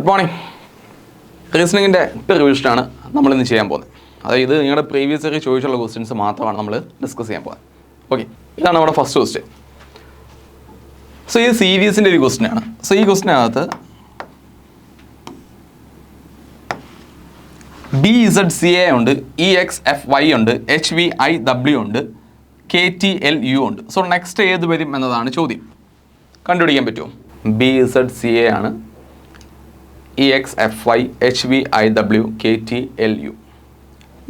Good morning. റീസണിങ്ങിൻ്റെ റിവിഷനാണ് നമ്മളിന്ന് ചെയ്യാൻ പോകുന്നത്. അതായത് നിങ്ങളുടെ പ്രീവിയസ് ഇയർ ചോദിച്ചുള്ള ക്വസ്റ്റ്യൻസ് മാത്രമാണ് നമ്മൾ ഡിസ്കസ് ചെയ്യാൻ പോകുന്നത്. ഓക്കെ, ഇതാണ് നമ്മുടെ ഫസ്റ്റ് ക്വസ്റ്റ്യൻ. സോ ഇത് സീരീസിൻ്റെ ഒരു ക്വസ്റ്റ്യനാണ്. സോ ഈ ക്വസ്റ്റ്യനകത്ത് BZCA ഉണ്ട്, EXFY ഉണ്ട്, HVIW ഉണ്ട്, KTLU ഉണ്ട്. സോ നെക്സ്റ്റ് ഏത് വരും എന്നതാണ് ചോദ്യം. കണ്ടുപിടിക്കാൻ പറ്റുമോ? BZCA ആണ്, EXFY, HVIW, KTLU.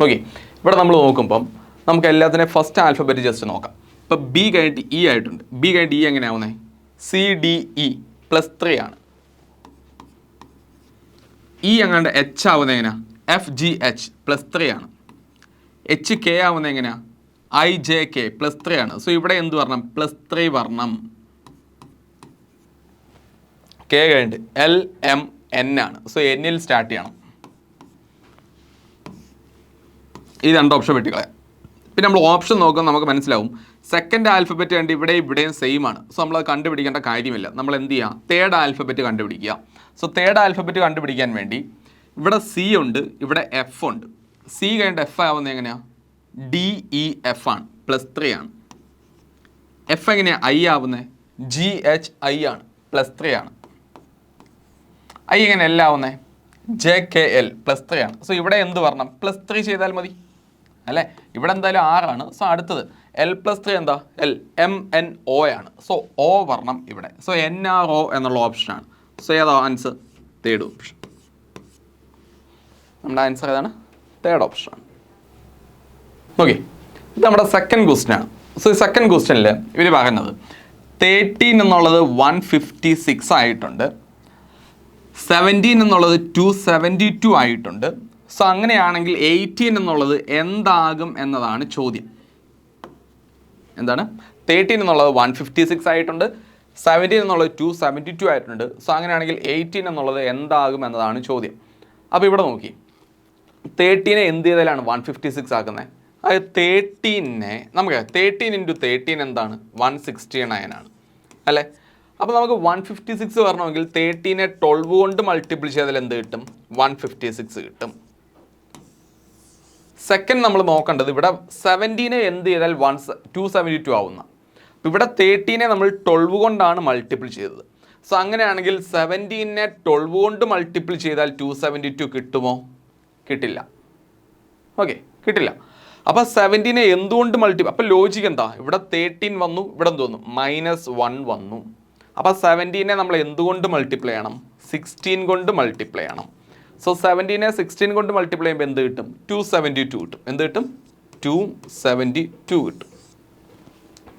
ഓക്കെ, ഇവിടെ നമ്മൾ നോക്കുമ്പം നമുക്ക് എല്ലാത്തിനും ഫസ്റ്റ് ആൽഫബറ്റ് ജസ്റ്റ് നോക്കാം. ഇപ്പോൾ B കഴിഞ്ഞിട്ട് E ആയിട്ടുണ്ട്. B കഴിഞ്ഞിട്ട് E എങ്ങനെയാവുന്നത്? CDE +3 ആണ്. E എങ്ങാണ്ട് H ആവുന്നത് എങ്ങനെയാണ്? FGH +3 ആണ്. HK ആവുന്നത് എങ്ങനെയാണ്? IJK +3 ആണ്. സോ ഇവിടെ എന്ത് വരണം? +3 വരണം. K കഴിഞ്ഞിട്ട് LMN ആണ്. സോ എന്നിൽ സ്റ്റാർട്ട് ചെയ്യണം. ഈ രണ്ട് ഓപ്ഷൻ വെട്ടിക്കളയാം. പിന്നെ നമ്മൾ ഓപ്ഷൻ നോക്കുമ്പോൾ നമുക്ക് മനസ്സിലാവും സെക്കൻഡ് ആൽഫബറ്റ് കണ്ട് ഇവിടെയും സെയിം ആണ്. സോ നമ്മളത് കണ്ടുപിടിക്കേണ്ട കാര്യമില്ല. നമ്മൾ എന്ത് ചെയ്യുക? തേർഡ് ആൽഫബറ്റ് കണ്ടുപിടിക്കുക. സോ തേർഡ് ആൽഫബറ്റ് കണ്ടുപിടിക്കാൻ വേണ്ടി ഇവിടെ C ഉണ്ട്, ഇവിടെ F ഉണ്ട്. C കഴിഞ്ഞിട്ട് F ആവുന്നത് എങ്ങനെയാണ്? DEF ആണ്, +3 ആണ്. F എങ്ങനെയാണ് I ആവുന്നത്? GHI ആണ്, +3 ആണ്. I എങ്ങനെ L ആവുന്നത്? JKL +3 ആണ്. സോ ഇവിടെ എന്ത് വരണം? +3 ചെയ്താൽ മതി അല്ലേ? ഇവിടെ എന്തായാലും 6 ആണ്. സോ അടുത്തത് L+3 എന്താ? LMNO ആണ്. സോ O വരണം ഇവിടെ. സോ NRO എന്നുള്ള ഓപ്ഷനാണ്. സോ ഏതാ ആൻസർ? Third option. നമ്മുടെ ആൻസർ ഏതാണ്? തേർഡ് ഓപ്ഷനാണ്. ഓക്കെ, ഇത് നമ്മുടെ സെക്കൻഡ് ക്വസ്റ്റ്യൻ ആണ്. സോ ഈ സെക്കൻഡ് ക്വസ്റ്റ്യനിൽ ഇവർ പറയുന്നത് 13 എന്നുള്ളത് 156 ആയിട്ടുണ്ട്, 17 എന്നുള്ളത് 272 ആയിട്ടുണ്ട്. സോ അങ്ങനെയാണെങ്കിൽ 18 എന്നുള്ളത് എന്താകും എന്നതാണ് ചോദ്യം. എന്താണ്? 13 എന്നുള്ളത് 156 ആയിട്ടുണ്ട്, 17 എന്നുള്ളത് 272 ആയിട്ടുണ്ട്. സോ അങ്ങനെയാണെങ്കിൽ 18 എന്നുള്ളത് എന്താകും എന്നതാണ് ചോദ്യം. അപ്പോൾ ഇവിടെ നോക്കി, 13 എന്ത് ചെയ്താലാണ് 156 ആക്കുന്നത്? അത് 13 നമുക്ക് 13 × 13 എന്താണ്? 169 ആണ് അല്ലേ? അപ്പോൾ നമുക്ക് 156 വരണമെങ്കിൽ 13 12 കൊണ്ട് മൾട്ടിപ്പിൾ ചെയ്താൽ എന്ത് കിട്ടും? 156 കിട്ടും. സെക്കൻഡ് നമ്മൾ നോക്കേണ്ടത് ഇവിടെ 17 എന്ത് ചെയ്താൽ 272 ആവുന്ന. അപ്പോൾ ഇവിടെ 13 നമ്മൾ 12 കൊണ്ടാണ് മൾട്ടിപ്പിൾ ചെയ്തത്. സോ അങ്ങനെയാണെങ്കിൽ 17 12 കൊണ്ട് മൾട്ടിപ്പിൾ ചെയ്താൽ 272 കിട്ടുമോ? കിട്ടില്ല. ഓക്കെ, കിട്ടില്ല. അപ്പോൾ 17 എന്തുകൊണ്ട് മൾട്ടിപ്പിൾ? അപ്പോൾ ലോജിക്ക് എന്താ? ഇവിടെ 13 വന്നു, ഇവിടെ എന്ത് വന്നു? -1 വന്നു. അപ്പോൾ 17 നമ്മൾ എന്തുകൊണ്ട് മൾട്ടിപ്ലൈ ചെയ്യണം? 16 കൊണ്ട് മൾട്ടിപ്ലൈ ചെയ്യണം. സോ 17 16 കൊണ്ട് മൾട്ടിപ്ലൈ ചെയ്യുമ്പോൾ എന്ത് കിട്ടും? 272 കിട്ടും. എന്ത് കിട്ടും? 272 കിട്ടും.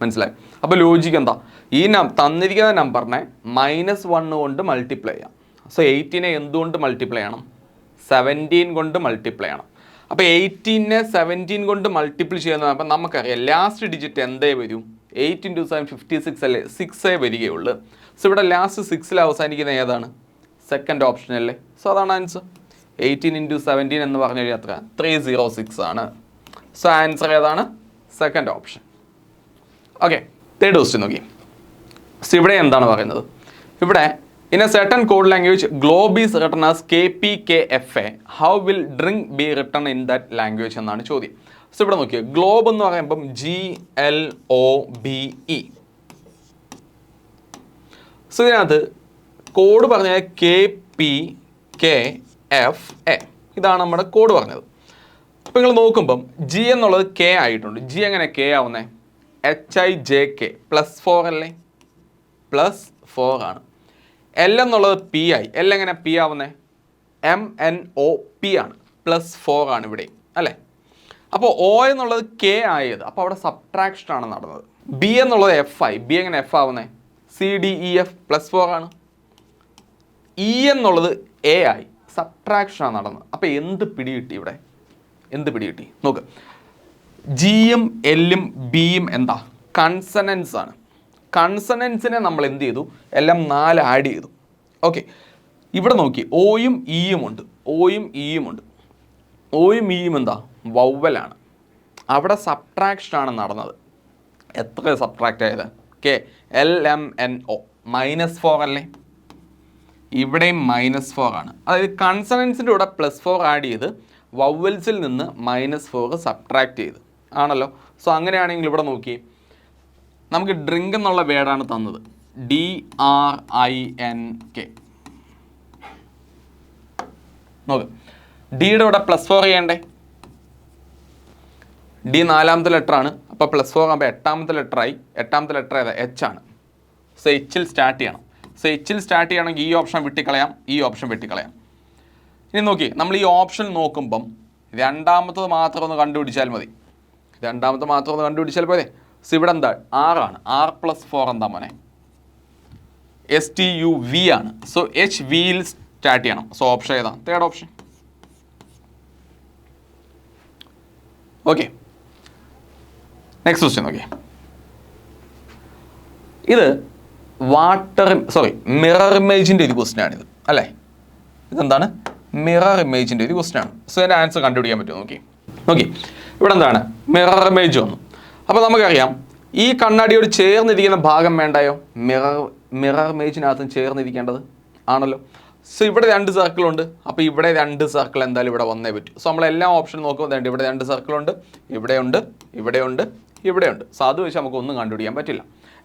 മനസ്സിലായി? അപ്പോൾ ലോജിക്ക് എന്താ? ഈ തന്നിരിക്കുന്ന നമ്പറിനെ -1 കൊണ്ട് മൾട്ടിപ്ലൈ ചെയ്യാം. സോ 18 എന്തുകൊണ്ട് മൾട്ടിപ്ലൈ ചെയ്യണം? 17 കൊണ്ട് മൾട്ടിപ്ലൈ ചെയ്യണം. അപ്പോൾ 18 17 കൊണ്ട് മൾട്ടിപ്പിൾ ചെയ്യുന്നത് അപ്പം നമുക്കറിയാം ലാസ്റ്റ് ഡിജിറ്റ് എന്തേ വരും? 8 × 7 56 അല്ലേ? 6 വരികയുള്ളൂ. സോ ഇവിടെ ലാസ്റ്റ് 6 അവസാനിക്കുന്ന ഏതാണ്? സെക്കൻഡ് ഓപ്ഷൻ അല്ലേ? സോ അതാണ് ആൻസർ. 18 × 17 എന്ന് പറഞ്ഞു കഴിഞ്ഞാൽ എത്ര? 306 ആണ്. സോ ആൻസർ ഏതാണ്? Second option. Okay, third question നോക്കി. സോ ഇവിടെ എന്താണ് പറയുന്നത്? ഇവിടെ in a certain code language globe is written as KPKFA, how will drink be written in that language എന്നാണ് ചോദ്യം. സോ ഇവിടെ നോക്കിയോ, ഗ്ലോബ് എന്ന് പറയുമ്പം GLOBE. സോ ഇതിനകത്ത് കോഡ് പറഞ്ഞത് KPKFA. ഇതാണ് നമ്മുടെ കോഡ് പറഞ്ഞത്. അപ്പോൾ നിങ്ങൾ നോക്കുമ്പം G എന്നുള്ളത് K ആയിട്ടുണ്ട്. G എങ്ങനെ K ആവുന്നത്? HIJK +4 അല്ലേ? +4 ആണ്. L എന്നുള്ളത് P ആയി. L എങ്ങനെ P ആവുന്നത്? MNOP ആണ്, +4 ആണ് ഇവിടെ അല്ലേ? അപ്പോൾ O എന്നുള്ളത് K ആയത്, അപ്പോൾ അവിടെ സബ്ട്രാക്ഷൻ ആണ് നടന്നത്. B എന്നുള്ളത് F ആയി. B എങ്ങനെ F ആവുന്നത്? CDEF +4 ആണ്. E എന്നുള്ളത് A ആയി, സബ്ട്രാക്ഷൻ ആണ് നടന്നത്. അപ്പോൾ എന്ത് പിടികിട്ടി ഇവിടെ? എന്ത് പിടികിട്ടി നോക്ക്. Gയും Lയും Bയും എന്താ? കൺസണൻസ് ആണ്. കൺസണൻസിനെ നമ്മൾ എന്ത് ചെയ്തു? എല്ലാം 4 ആഡ് ചെയ്തു. ഓക്കെ, ഇവിടെ നോക്കി ഓയും ഇയും ഉണ്ട്. ഓയും ഇയും ഉണ്ട്. ഓയും ഇയും എന്താ? വവ്വലാണ്. അവിടെ സബ്ട്രാക്ഷനാണ് നടന്നത്. എത്ര സബ്ട്രാക്റ്റ് ആയത്? LMNO -4 അല്ലേ? ഇവിടെയും -4 ആണ്. അതായത് കൺസണൻസിൻ്റെ കൂടെ +4 ആഡ് ചെയ്ത് വവ്വൽസിൽ നിന്ന് -4 സബ്ട്രാക്ട് ചെയ്ത് ആണല്ലോ. സോ അങ്ങനെയാണെങ്കിൽ ഇവിടെ നോക്കി, നമുക്ക് ഡ്രിങ്ക് എന്നുള്ള വേർഡാണ് തന്നത്, DRINK. നോക്ക്, ഡിയുടെ കൂടെ +4 ചെയ്യണ്ടേ? ഡി 4ാമത്തെ ലെറ്ററാണ്, അപ്പോൾ +4 ആകുമ്പോൾ 8ാമത്തെ ലെറ്ററായി. 8ാമത്തെ ലെറ്റർ ഏതാ? H ആണ്. സോ എച്ചിൽ സ്റ്റാർട്ട് ചെയ്യണം. സോ എച്ചിൽ സ്റ്റാർട്ട് ചെയ്യണമെങ്കിൽ ഈ ഓപ്ഷൻ വെട്ടിക്കളയാം, ഈ ഓപ്ഷൻ വെട്ടിക്കളയാം. ഇനി നോക്കി, നമ്മൾ ഈ ഓപ്ഷൻ നോക്കുമ്പം രണ്ടാമത്തത് മാത്രം ഒന്ന് കണ്ടുപിടിച്ചാൽ മതി. രണ്ടാമത്തെ മാത്രം ഒന്ന് കണ്ടുപിടിച്ചാൽ പോരെ. സോ ഇവിടെ എന്താ? 6 ആണ്. 6+4 എന്താ മോനെ? STUV ആണ്. സോ HVയിൽ സ്റ്റാർട്ട് ചെയ്യണം. സോ ഓപ്ഷൻ ഏതാ? Third option. Okay, next question നോക്കി. ഇത് മിറർ ഇമേജിൻ്റെ ഒരു ക്വസ്റ്റ്യൻ ആണിത് അല്ലേ? ഇതെന്താണ്? മിറർ ഇമേജിൻ്റെ ഒരു ക്വസ്റ്റ്യൻ ആണ്. സോ അതിൻ്റെ ആൻസർ കണ്ടുപിടിക്കാൻ പറ്റുമോ? നോക്കി ഇവിടെ എന്താണ്? മിറർ ഇമേജ് വന്നു. അപ്പോൾ നമുക്കറിയാം ഈ കണ്ണാടിയോട് ചേർന്നിരിക്കുന്ന ഭാഗം വേണ്ടായോ? മിറർ ഇമേജിനകത്തും ചേർന്നിരിക്കേണ്ടത് ആണല്ലോ. സോ ഇവിടെ 2 സർക്കിളുണ്ട്. അപ്പോൾ ഇവിടെ 2 സർക്കിൾ എന്തായാലും ഇവിടെ വന്നേ പറ്റൂ. സോ നമ്മളെല്ലാം ഓപ്ഷൻ നോക്കുമ്പോൾ ഇവിടെ 2 സർക്കിളുണ്ട്, ഇവിടെയുണ്ട്, ഇവിടെയുണ്ട്, ഇവിടെയുണ്ട്. സോ അത് വെച്ച് നമുക്ക് ഒന്നും കണ്ടുപിടിക്കാൻ പറ്റില്ല.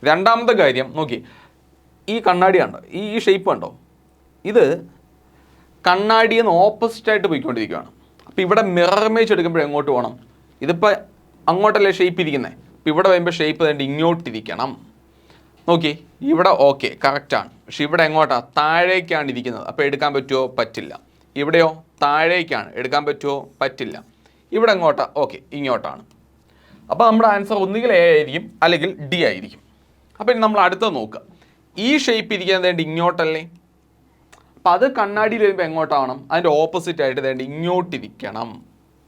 രണ്ടാമത്തെ കാര്യം നോക്കി, ഈ കണ്ണാടി കണ്ടോ? ഈ ഷേപ്പ് കണ്ടോ? ഇത് കണ്ണാടിയിൽ നിന്ന് ഓപ്പോസിറ്റായിട്ട് പോയിക്കൊണ്ടിരിക്കുകയാണ്. അപ്പോൾ ഇവിടെ മിറർ ഇമേജ് എടുക്കുമ്പോൾ എങ്ങോട്ട് പോകണം? ഇതിപ്പോൾ അങ്ങോട്ടല്ലേ ഷേപ്പ് ഇരിക്കുന്നത്. അപ്പോൾ ഇവിടെ വരുമ്പോൾ ഷേപ്പ് തന്നെ ഇങ്ങോട്ടിരിക്കണം. നോക്കി, ഇവിടെ ഓക്കെ കറക്റ്റാണ്. പക്ഷെ ഇവിടെ എങ്ങോട്ടാണ്? താഴേക്കാണ് ഇരിക്കുന്നത്. അപ്പോൾ എടുക്കാൻ പറ്റുമോ? പറ്റില്ല. ഇവിടെയോ? താഴേക്കാണ്. എടുക്കാൻ പറ്റുമോ? പറ്റില്ല. ഇവിടെ എങ്ങോട്ടാണ്? ഓക്കെ ഇങ്ങോട്ടാണ്. അപ്പോൾ നമ്മുടെ ആൻസർ ഒന്നുകിൽ A ആയിരിക്കും അല്ലെങ്കിൽ D ആയിരിക്കും. അപ്പോൾ ഇനി നമ്മൾ അടുത്തത് നോക്കുക. ഈ ഷേപ്പ് ഇരിക്കുന്നത് വേണ്ടി ഇങ്ങോട്ടല്ലേ? അപ്പം അത് കണ്ണാടിയിൽ വരുമ്പോൾ എങ്ങോട്ടാവണം? അതിൻ്റെ ഓപ്പോസിറ്റ് ആയിട്ട് വേണ്ടി ഇങ്ങോട്ടിരിക്കണം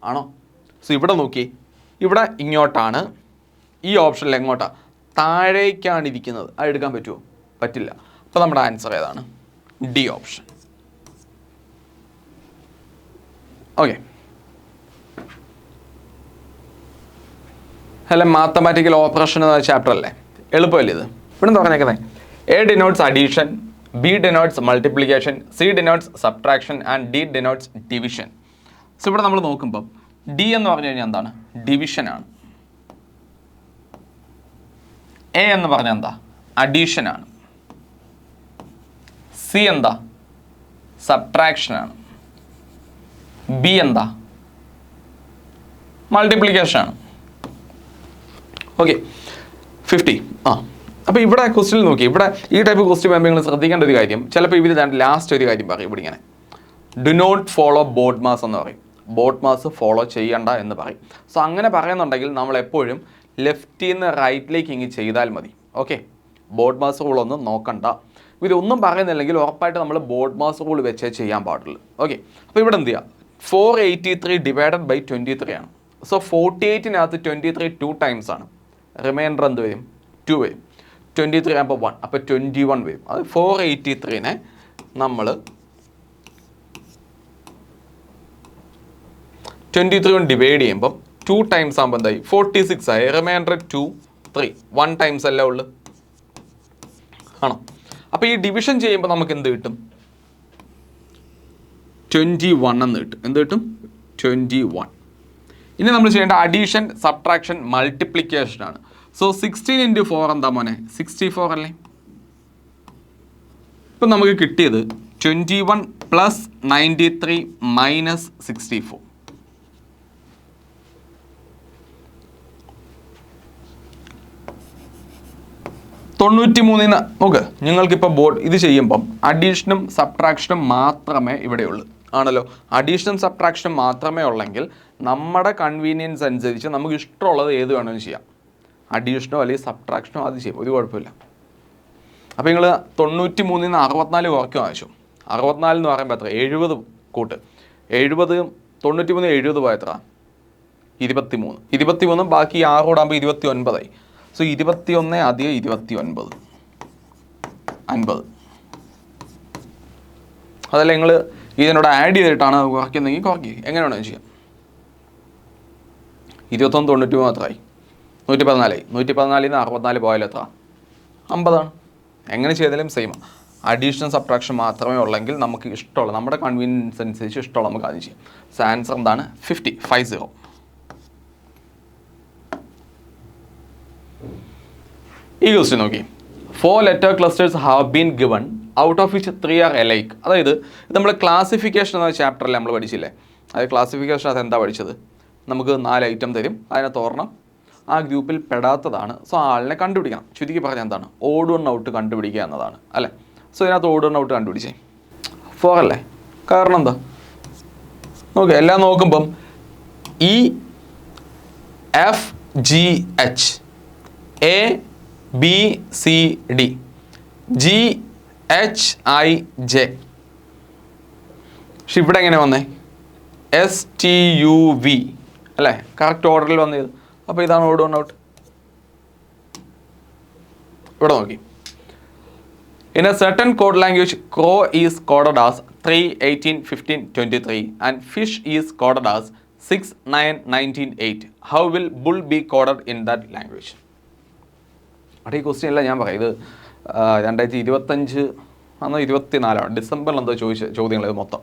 ആണോ? സോ ഇവിടെ നോക്കി, ഇവിടെ ഇങ്ങോട്ടാണ്. ഈ ഓപ്ഷനിൽ എങ്ങോട്ടാണ്? താഴേക്കാണ് ഇരിക്കുന്നത്. അത് എടുക്കാൻ പറ്റുമോ? പറ്റില്ല. അപ്പോൾ നമ്മുടെ ആൻസർ ഏതാണ്? D option. ഓക്കെ, അല്ല മാത്തമാറ്റിക്കൽ ഓപ്പറേഷൻ എന്ന ചാപ്റ്റർ അല്ലേ? എളുപ്പമല്ലേ ഇത്? ഇവിടെ എന്താ പറഞ്ഞേക്കുന്നത്? A denotes addition, B denotes multiplication, C denotes subtraction and D denotes division. So ഇവിടെ നമ്മൾ നോക്കുമ്പം D എന്ന് പറഞ്ഞു കഴിഞ്ഞാൽ എന്താണ്? ഡിവിഷൻ ആണ്. A എന്ന് പറഞ്ഞാൽ എന്താ? അഡീഷൻ ആണ്. C എന്താ? സബ്ട്രാക്ഷൻ ആണ്. B എന്താ? മൾട്ടിപ്ലിക്കേഷൻ ആണ്. ഓക്കെ 50. അപ്പോൾ ഇവിടെ ക്വസ്റ്റ്യൻ നോക്കി, ഇവിടെ ഈ ടൈപ്പ് ക്വസ്റ്റ്യൻ വരുമ്പോൾ നിങ്ങൾ ശ്രദ്ധിക്കേണ്ട ഒരു കാര്യം, ചിലപ്പോൾ ഇവർ ലാസ്റ്റ് ഒരു കാര്യം പറയും. ഇവിടെ ഇങ്ങനെ do not follow board mass എന്ന് പറയും. ബോർഡ് മാസ് ഫോളോ ചെയ്യണ്ട എന്ന് പറയും. സോ അങ്ങനെ പറയുന്നുണ്ടെങ്കിൽ നമ്മൾ എപ്പോഴും ലെഫ്റ്റിൽ നിന്ന് റൈറ്റിലേക്ക് ഇങ്ങ് ചെയ്താൽ മതി. ഓക്കെ, ബോർഡ് മാസ് റൂളൊന്നും നോക്കണ്ട. ഇവരൊന്നും പറയുന്നില്ലെങ്കിൽ ഉറപ്പായിട്ട് നമ്മൾ ബോർഡ് മാസ് റൂൾ വെച്ചേ ചെയ്യാൻ പാടുള്ളൂ. ഓക്കെ, അപ്പോൾ ഇവിടെ എന്ത് ചെയ്യുക? 483 ഡിവൈഡഡ് ബൈ 23 ആണ്. സോ 48-നകത്ത് 23 2 ടൈംസ് ആണ്. റിമൈൻഡർ എന്ത് വരും? 2 വരും. 23 ആകുമ്പോൾ 1, അപ്പോൾ 21 വരും. അത് 483-നെ നമ്മൾ 23 കൊണ്ട് ഡിവൈഡ് ചെയ്യുമ്പം 2 ടൈംസ് ആകുമ്പോൾ എന്തായി? 46 ആയി. റിമൈൻഡർ 2 3 1 ടൈംസ് അല്ലേ ഉള്ളു ആണോ? അപ്പോൾ ഈ ഡിവിഷൻ ചെയ്യുമ്പോൾ നമുക്ക് എന്ത് കിട്ടും? 21 എന്ന് കിട്ടും. എന്ത് കിട്ടും? 21. ഇനി നമ്മൾ ചെയ്യേണ്ട അഡീഷൻ, സബ്ട്രാക്ഷൻ, മൾട്ടിപ്ലിക്കേഷൻ ആണ്. സോ 16 × 4 എന്താ മോനെ? 64 അല്ലേ? ഇപ്പം നമുക്ക് കിട്ടിയത് 21 + 93 - 64. നോക്ക്, നിങ്ങൾക്കിപ്പോൾ ബോർഡ് ഇത് ചെയ്യുമ്പം അഡീഷനും സബ്ട്രാക്ഷനും മാത്രമേ ഇവിടെയുള്ളൂ ആണല്ലോ. അഡീഷനും സബ്ട്രാക്ഷനും മാത്രമേ ഉള്ളെങ്കിൽ നമ്മുടെ കൺവീനിയൻസ് അനുസരിച്ച് നമുക്ക് ഇഷ്ടമുള്ളത് ഏത് വേണമെങ്കിലും ചെയ്യാം. അഡീഷനോ അല്ലെങ്കിൽ സബ്ട്രാക്ഷനോ അത് ചെയ്യും, ഒരു കുഴപ്പമില്ല. അപ്പോൾ നിങ്ങൾ 93 - 64 കുറയ്ക്കും ആവശ്യം. 64 എന്ന് പറയുമ്പോൾ എത്ര? 70 കൂട്ട്. 70 93 70 പോയ എത്ര? 23. 23 ബാക്കി 6 കൂടാകുമ്പോൾ 29 ആയി. സോ 21 + 29 50. അതല്ല നിങ്ങൾ ഇതിനോട് ആഡ് ചെയ്തിട്ടാണ് കുറയ്ക്കുന്നതെങ്കിൽ കുറയ്ക്കുക, എങ്ങനെയാണോ ചെയ്യാം. 21 93 എത്രയായി? 114 ആയി. 114 - 64 പോയാലും എത്ര? 50 ആണ്. എങ്ങനെ ചെയ്താലും സെയിം. അഡീഷൻ സബ്ട്രാക്ഷൻ മാത്രമേ ഉള്ളെങ്കിൽ നമുക്ക് ഇഷ്ടമുള്ള നമ്മുടെ കൺവീനിയൻസ് അനുസരിച്ച് ഇഷ്ടമുള്ള നമുക്ക് ആദ്യം ചെയ്യാം. സോ ആൻസർ എന്താണ്? 50. ഈ ക്വസ്റ്റ്യൻ നോക്കി. 4 letter clusters have been given out of which 3 are alike. അതായത് നമ്മൾ ക്ലാസിഫിക്കേഷൻ എന്ന ചാപ്റ്ററിൽ നമ്മൾ പഠിച്ചില്ലേ? അതായത് ക്ലാസിഫിക്കേഷൻ അത് എന്താ പഠിച്ചത്? നമുക്ക് 4 ഐറ്റം തരും, അതിനകത്ത് ഒരെണ്ണം ആ ഗ്രൂപ്പിൽ പെടാത്തതാണ്. സോ ആ ആളിനെ കണ്ടുപിടിക്കണം. ചുരുക്കി പറഞ്ഞാൽ എന്താണ്? ഓഡ് വൺ ഔട്ട് കണ്ടുപിടിക്കുക എന്നതാണ് അല്ലേ? സോ ഇതിനകത്ത് ഓഡ് വൺ ഔട്ട് കണ്ടുപിടിച്ചേ 4 അല്ലേ? കാരണം എന്താ? നോക്കുക, എല്ലാം നോക്കുമ്പം EFGH ABCD GHIJ. പക്ഷെ ഇവിടെ എങ്ങനെ വന്നേ? STUV അല്ലേ? കറക്റ്റ് ഓർഡറിൽ വന്നത്. അപ്പോൾ ഇതാണ് ഓഡ് വൺ ഔട്ട്. ഇവിടെ നോക്കി. In a certain code language, crow is coded as 3, 18, 15, 23 and fish is coded as 6, 9, 19, 8. How will bull be coded in that language? അവിടെ ഈ ക്വസ്റ്റ്യൻ അല്ല ഞാൻ പറയാം. ഇത് 2025 അന്ന് 24 ഡിസംബറിൽ എന്തോ ചോദിച്ച ചോദ്യങ്ങൾ ഇത് മൊത്തം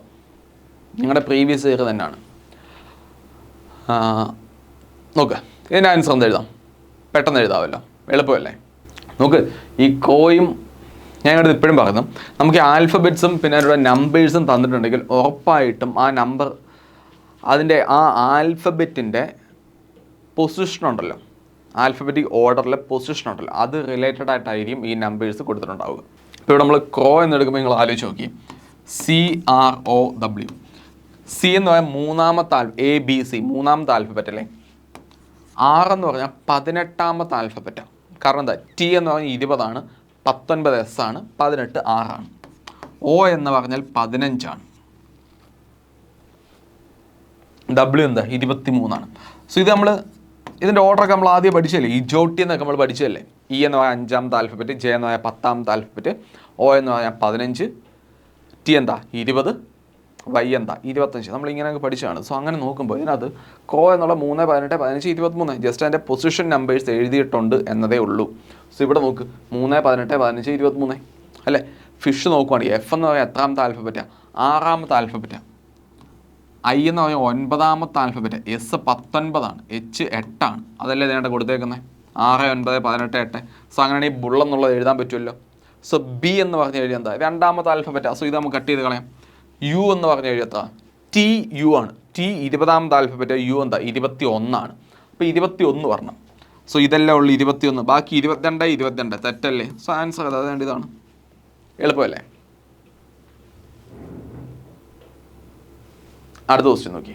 നിങ്ങളുടെ പ്രീവിയസ് ഇയർ തന്നെയാണ്. നോക്ക്, ഇതിൻ്റെ ആൻസർ എന്താ എഴുതാം? പെട്ടെന്ന് എഴുതാമല്ലോ, എളുപ്പമല്ലേ? നോക്ക്, ഈ ക്രോയും ഞാനിവിടെ ഇപ്പോഴും പറയുന്നു, നമുക്ക് ആൽഫബറ്റ്സും പിന്നെ അതിലുള്ള നമ്പേഴ്സും തന്നിട്ടുണ്ടെങ്കിൽ ഉറപ്പായിട്ടും ആ നമ്പർ അതിൻ്റെ ആ ആൽഫബറ്റിൻ്റെ പൊസിഷൻ ഉണ്ടല്ലോ, ആൽഫബറ്റിക് ഓർഡറിലെ പൊസിഷൻ ഉണ്ടല്ലോ, അത് റിലേറ്റഡ് ആയിട്ടായിരിക്കും ഈ നമ്പേഴ്സ് കൊടുത്തിട്ടുണ്ടാവുക. ഇപ്പോൾ ഇവിടെ നമ്മൾ ക്രോ എന്നെടുക്കുമ്പോൾ നിങ്ങൾ ആലോചിച്ച് നോക്കി, CROW. സി എന്ന് പറഞ്ഞാൽ മൂന്നാമത്തെ ABC മൂന്നാമത്തെ ആൽഫബറ്റ് അല്ലേ? R എന്ന് പറഞ്ഞാൽ 18ാമത്തെ ആൽഫബറ്റാണ്. കാരണം എന്താ? T എന്ന് പറഞ്ഞാൽ 20 ആണ്, 19 S ആണ്, 18 R ആണ്. O എന്ന് പറഞ്ഞാൽ 15 ആണ്. W എന്താ? 23 ആണ്. സോ ഇത് നമ്മൾ ഇതിൻ്റെ ഓർഡറൊക്കെ നമ്മൾ ആദ്യം പഠിച്ചല്ലേ? ഈ ജോട്ടി എന്നൊക്കെ നമ്മൾ പഠിച്ചല്ലേ? E എന്ന് പറഞ്ഞാൽ 5ാമത്തെ ആൽഫബറ്റ്, J എന്ന് പറഞ്ഞാൽ 10ാമത്തെ ആൽഫബറ്റ്, O എന്ന് പറഞ്ഞാൽ 15, T എന്താ? 20, Y എന്താ? 25. നമ്മളിങ്ങനെയൊക്കെ പഠിച്ചതാണ്. സോ അങ്ങനെ നോക്കുമ്പോൾ ഇതിനകത്ത് ക്രോ എന്നുള്ള 3, 18, 15, 23 ജസ്റ്റ് അതിൻ്റെ പൊസിഷൻ നമ്പേഴ്സ് എഴുതിയിട്ടുണ്ട് എന്നതേ ഉള്ളൂ. സോ ഇവിടെ നോക്ക്, 3, 18, 15, 23 അല്ലേ? ഫിഷ് നോക്കുവാണെങ്കിൽ F എന്ന് പറഞ്ഞാൽ എത്രാമത്തെ ആൽഫബറ്റാണ്? 6ാമത്തെ ആൽഫബറ്റാണ്. I എന്ന് പറഞ്ഞാൽ 9ാമത്തെ ആൽഫബറ്റ്, S 19 ആണ്, H 8 ആണ്. അതല്ലേ ഇതിനായിട്ട് കൊടുത്തേക്കുന്നത്? 6, 9, 18, 8. സോ അങ്ങനെയാണെങ്കിൽ ബുൾ എന്നുള്ളത് എഴുതാൻ പറ്റുമല്ലോ. സോ B എന്ന് പറഞ്ഞ് എഴുതിയ എന്താ? 2ാമത്തെ ആൽഫബറ്റാണ്. സോ ഇത് നമുക്ക് കട്ട് ചെയ്ത് കളയാം. U എന്ന് പറഞ്ഞ എഴുതിയത്ര TU ആണ്. T 20ാമത്തെ ആൽഫബറ്റ്, U എന്താ? 21 ആണ്. അപ്പോൾ 21 വരണം. സോ ഇതെല്ലാം ഉള്ളു 21, ബാക്കി 22, 22 തെറ്റല്ലേ? സോ ആൻസർ അതായത് ഇതാണ്. എളുപ്പമല്ലേ? അടുത്ത ക്വസ്റ്റ്യൻ നോക്കി.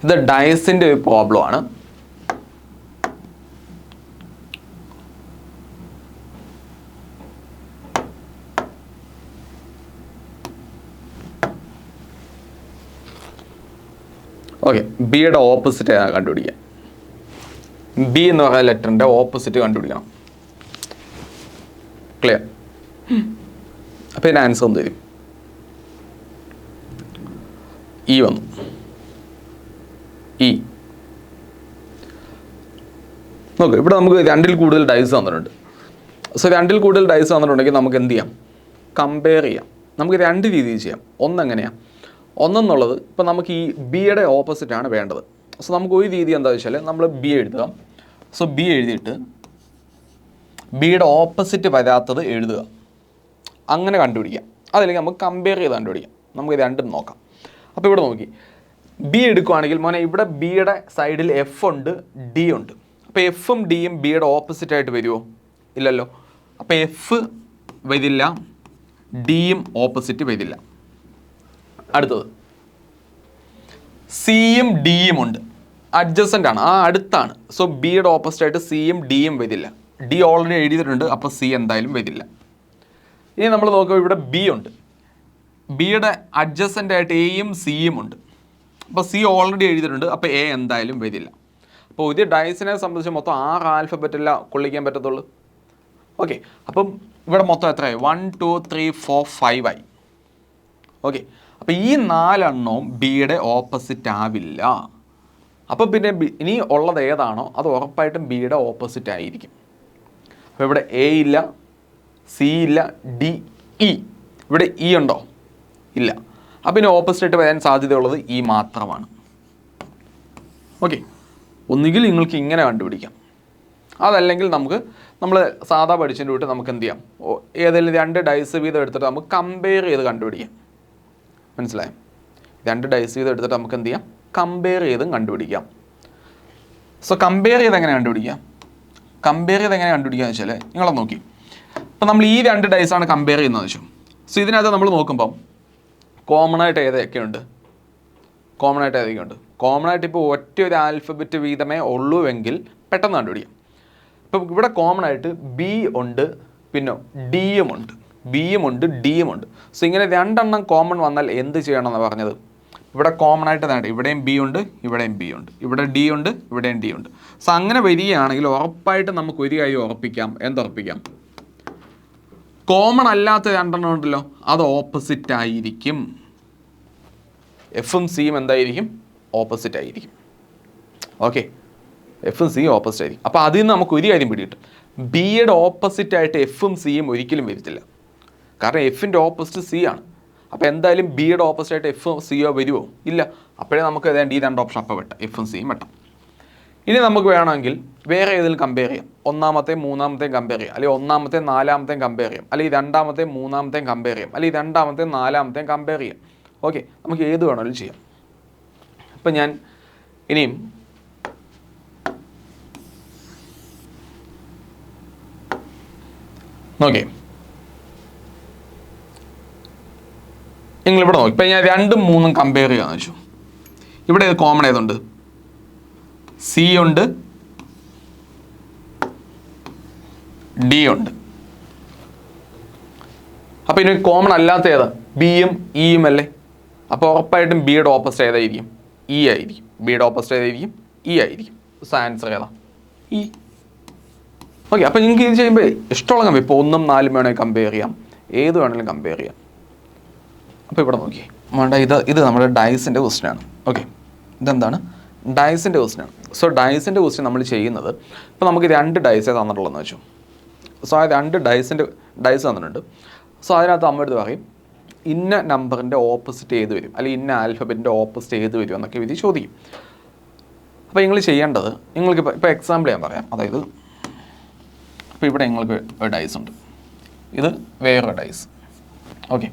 ഇത് ഡയസിൻ്റെ ഒരു പ്രോബ്ലം ആണ്. ഓക്കെ, ബിയുടെ ഓപ്പോസിറ്റ് കണ്ടുപിടിക്കാം. ബി എന്ന് പറയുന്ന ലെറ്ററിൻ്റെ ഓപ്പോസിറ്റ് കണ്ടുപിടിക്കണം. ക്ലിയർ? അപ്പോൾ ഇതിൻ്റെ ആൻസർ എന്ത് വരും? ഇ വന്നു. ഇ നോക്ക്, ഇവിടെ നമുക്ക് 2ൽ കൂടുതൽ ഡൈസ് തന്നിട്ടുണ്ട്. സോ 2ൽ കൂടുതൽ ഡൈസ് തന്നിട്ടുണ്ടെങ്കിൽ നമുക്ക് എന്ത് ചെയ്യാം? കമ്പയർ ചെയ്യാം. നമുക്ക് 2 രീതിയിൽ ചെയ്യാം. ഒന്നെങ്ങനെയാണ്? ഒന്നെന്നുള്ളത് ഇപ്പോൾ നമുക്ക് ഈ ബിയുടെ ഓപ്പോസിറ്റാണ് വേണ്ടത്. സോ നമുക്ക് ഒരു രീതി എന്താ വെച്ചാൽ നമ്മൾ ബി എഴുതുക. സോ ബി എഴുതിയിട്ട് ബിയുടെ ഓപ്പോസിറ്റ് വരാത്തത് എഴുതുക. അങ്ങനെ കണ്ടുപിടിക്കാം. അതല്ലെങ്കിൽ നമുക്ക് കമ്പയർ ചെയ്ത് കണ്ടുപിടിക്കാം. നമുക്ക് രണ്ടും നോക്കാം. അപ്പോൾ ഇവിടെ നോക്കി, ബി എടുക്കുകയാണെങ്കിൽ മോനെ ഇവിടെ ബിയുടെ സൈഡിൽ എഫ് ഉണ്ട്, ഡി ഉണ്ട്. അപ്പോൾ എഫും ഡിയും ബിയുടെ ഓപ്പോസിറ്റ് ആയിട്ട് വരുമോ? ഇല്ലല്ലോ. അപ്പോൾ എഫ് വരില്ല, ഡിയും ഓപ്പോസിറ്റ് വരില്ല. അടുത്തത് സിയും ഡിയും ഉണ്ട്, അഡ്ജസൻ്റ് ആണ്, ആ അടുത്താണ്. സോ ബിയുടെ ഓപ്പോസിറ്റ് ആയിട്ട് സിയും ഡിയും വരില്ല. ഡി ഓൾറെഡി എഴുതിയിട്ടുണ്ട്, അപ്പോൾ സി എന്തായാലും വരില്ല. ഇനി നമ്മൾ നോക്കുമ്പോൾ ഇവിടെ ബി ഉണ്ട്, ബിയുടെ അഡ്ജസൻ്റ് ആയിട്ട് എയും സിയും ഉണ്ട്. അപ്പോൾ സി ഓൾറെഡി എഴുതിയിട്ടുണ്ട്, അപ്പോൾ എ എന്തായാലും വരില്ല. അപ്പോൾ ഒരു ഡൈസിനെ സംബന്ധിച്ച് മൊത്തം 6 ആൽഫബറ്റല്ല കൊള്ളിക്കാൻ പറ്റത്തുള്ളൂ. ഓക്കെ, അപ്പം ഇവിടെ മൊത്തം എത്രയായി? 1, 2, 3, 4, 5 ആയി. ഓക്കെ, അപ്പോൾ ഈ 4 എണ്ണവും ബിയുടെ ഓപ്പോസിറ്റ് ആവില്ല. അപ്പോൾ പിന്നെ ഇനി ഉള്ളത് ഏതാണോ അത് ഉറപ്പായിട്ടും ബിയുടെ ഓപ്പോസിറ്റ് ആയിരിക്കും. അപ്പോൾ ഇവിടെ എ ഇല്ല, സി ഇല്ല, ഡി, ഇ. ഇവിടെ ഇ ഉണ്ടോ? ഇല്ല. അപ്പോൾ ഇനി ഓപ്പോസിറ്റ് വരാൻ സാധ്യതയുള്ളത് ഇ മാത്രമാണ്. ഓക്കെ, ഒന്നുകിൽ നിങ്ങൾക്ക് ഇങ്ങനെ കണ്ടുപിടിക്കാം, അതല്ലെങ്കിൽ നമ്മൾ സാധാ പഠിച്ചതിൻ്റെ കൂട്ട് നമുക്ക് എന്ത് ചെയ്യാം, ഏതെങ്കിലും 2 ഡൈസ് വീതം എടുത്തിട്ട് നമുക്ക് കമ്പയർ ചെയ്ത് കണ്ടുപിടിക്കാം. മനസ്സിലായോ? 2 ഡൈസ് വീതം എടുത്തിട്ട് നമുക്ക് എന്ത് ചെയ്യാം, കമ്പയർ ചെയ്തും കണ്ടുപിടിക്കാം. സോ കമ്പയർ ചെയ്ത് എങ്ങനെ കണ്ടുപിടിക്കാം? എന്ന് വെച്ചാൽ നിങ്ങളെ നോക്കി, ഇപ്പം നമ്മൾ ഈ 2 ഡൈസാണ് കമ്പയർ ചെയ്യുന്നതെന്ന് വെച്ചു. സോ ഇതിനകത്ത് നമ്മൾ നോക്കുമ്പം കോമൺ ആയിട്ട് ഏതൊക്കെയുണ്ട്? കോമൺ ആയിട്ട് ഇപ്പോൾ ഒറ്റ ഒരു ആൽഫബറ്റ് വീതമേ ഉള്ളൂവെങ്കിൽ പെട്ടെന്ന് കണ്ടുപിടിക്കാം. ഇപ്പം ഇവിടെ കോമൺ ആയിട്ട് ബി ഉണ്ട്, പിന്നെ ഡിയും ഉണ്ട്, ഡിയും ഉണ്ട്. സോ ഇങ്ങനെ 2 എണ്ണം കോമൺ വന്നാൽ എന്ത് ചെയ്യണമെന്നാണ് പറഞ്ഞത്? ഇവിടെ കോമൺ ആയിട്ട് നേടാം, ഇവിടെയും ബി ഉണ്ട്, ഇവിടെയും ബി ഉണ്ട്, ഇവിടെ ഡി ഉണ്ട്, ഇവിടെയും ഡി ഉണ്ട്. സോ അങ്ങനെ വരികയാണെങ്കിൽ ഉറപ്പായിട്ട് നമുക്ക് ഒരു കാര്യം ഉറപ്പിക്കാം. എന്തുറപ്പിക്കാം? കോമൺ അല്ലാത്ത 2 എണ്ണം ഉണ്ടല്ലോ, അത് ഓപ്പോസിറ്റ് ആയിരിക്കും. എഫും സിയും എന്തായിരിക്കും? ഓപ്പോസിറ്റ് ആയിരിക്കും. ഓക്കെ, എഫും സിയും ഓപ്പോസിറ്റ് ആയിരിക്കും. അപ്പോൾ അതിൽ നിന്ന് നമുക്ക് ഒരു കാര്യം പിടികിട്ടും, ബിയുടെ ഓപ്പോസിറ്റ് ആയിട്ട് എഫും സിയും ഒരിക്കലും വരത്തില്ല. കാരണം എഫിൻ്റെ ഓപ്പോസിറ്റ് സി ആണ്. അപ്പോൾ എന്തായാലും ബിയുടെ ഓപ്പോസിറ്റ് ആയിട്ട് എഫും സിയോ വരുമോ? ഇല്ല. അപ്പോഴേ നമുക്ക് ഏതാണ്ട് ഈ 2 ഓപ്ഷൻ അപ്പോൾ വെട്ടാം, എഫും സിയും വെട്ടാം. ഇനി നമുക്ക് വേണമെങ്കിൽ വേറെ ഏതെങ്കിലും കമ്പയർ ചെയ്യാം. 1-ാമത്തെയും 3-ാമത്തെയും കമ്പയർ ചെയ്യാം, അല്ലെങ്കിൽ 1-ാമത്തെയും 4-ാമത്തെയും കമ്പയർ ചെയ്യാം, അല്ലെങ്കിൽ 2-ാമത്തെയും 3-ാമത്തെയും കമ്പയർ ചെയ്യാം, അല്ലെങ്കിൽ 2-ാമത്തെയും 4-ാമത്തെയും കമ്പയർ ചെയ്യാം. ഓക്കെ, നമുക്ക് ഏത് വേണമെങ്കിലും ചെയ്യാം. ഇപ്പം ഞാൻ ഇനിയും നോക്കേ, നിങ്ങളിവിടെ നോക്കി, ഇപ്പം ഞാൻ 2ഉം 3ഉം കമ്പയർ ചെയ്യാമെന്ന് വെച്ചു. ഇവിടെ കോമൺ ഏതുണ്ട്? സി ഉണ്ട്, ഡി ഉണ്ട്. അപ്പോൾ ഇനി കോമൺ അല്ലാത്ത ഏതാ? ബിയും ഇയും അല്ലേ? അപ്പോൾ ഉറപ്പായിട്ടും ബിയുടെ ഓപ്പോസിറ്റ് ഏതായിരിക്കും? ഇ ആയിരിക്കും. ബിയുടെ ഓപ്പോസിറ്റ് ഏതായിരിക്കും? ഇ ആയിരിക്കും. സോ ആൻസർ ഏതാ? ഇ. ഓക്കെ, അപ്പോൾ നിങ്ങൾക്ക് ഇത് ചെയ്യുമ്പോൾ ഇഷ്ടമുള്ള കമ്പയർ, ഇപ്പോൾ 1ഉം 4ഉം വേണമെങ്കിൽ കമ്പയർ ചെയ്യാം, ഏത് വേണമെങ്കിലും കമ്പയർ ചെയ്യാം. അപ്പോൾ ഇവിടെ നോക്കി വേണ്ട, ഇത് നമ്മുടെ ഡൈസിൻ്റെ ക്വസ്റ്റ്യനാണ്. ഓക്കെ, ഇതെന്താണ്? ഡൈസിൻ്റെ ക്വസ്റ്റ്യനാണ്. സോ ഡൈസിൻ്റെ ക്വസ്റ്റ്യൻ നമ്മൾ ചെയ്യുന്നത്, ഇപ്പോൾ നമുക്ക് 2 ഡൈസേ തന്നിട്ടുള്ളതെന്ന് വെച്ചു. സോ ആ 2 ഡൈസ് തന്നിട്ടുണ്ട്. സോ അതിനകത്ത് നമ്മുടെ അടുത്ത് പറയും ഇന്ന നമ്പറിൻ്റെ ഓപ്പോസിറ്റ് ഏത് വരും, അല്ലെങ്കിൽ ഇന്ന ആൽഫബറ്റിൻ്റെ ഓപ്പോസിറ്റ് ഏത് വരും എന്നൊക്കെ വിധി ചോദിക്കും. അപ്പോൾ നിങ്ങൾ ചെയ്യേണ്ടത്, നിങ്ങൾക്ക് ഇപ്പോൾ എക്സാമ്പിൾ ഞാൻ പറയാം. അതായത് ഇപ്പോൾ ഇവിടെ നിങ്ങൾക്ക് ഒരു ഡൈസ് ഉണ്ട്, ഇത് വേറൊരു ഡൈസ്. ഓക്കെ,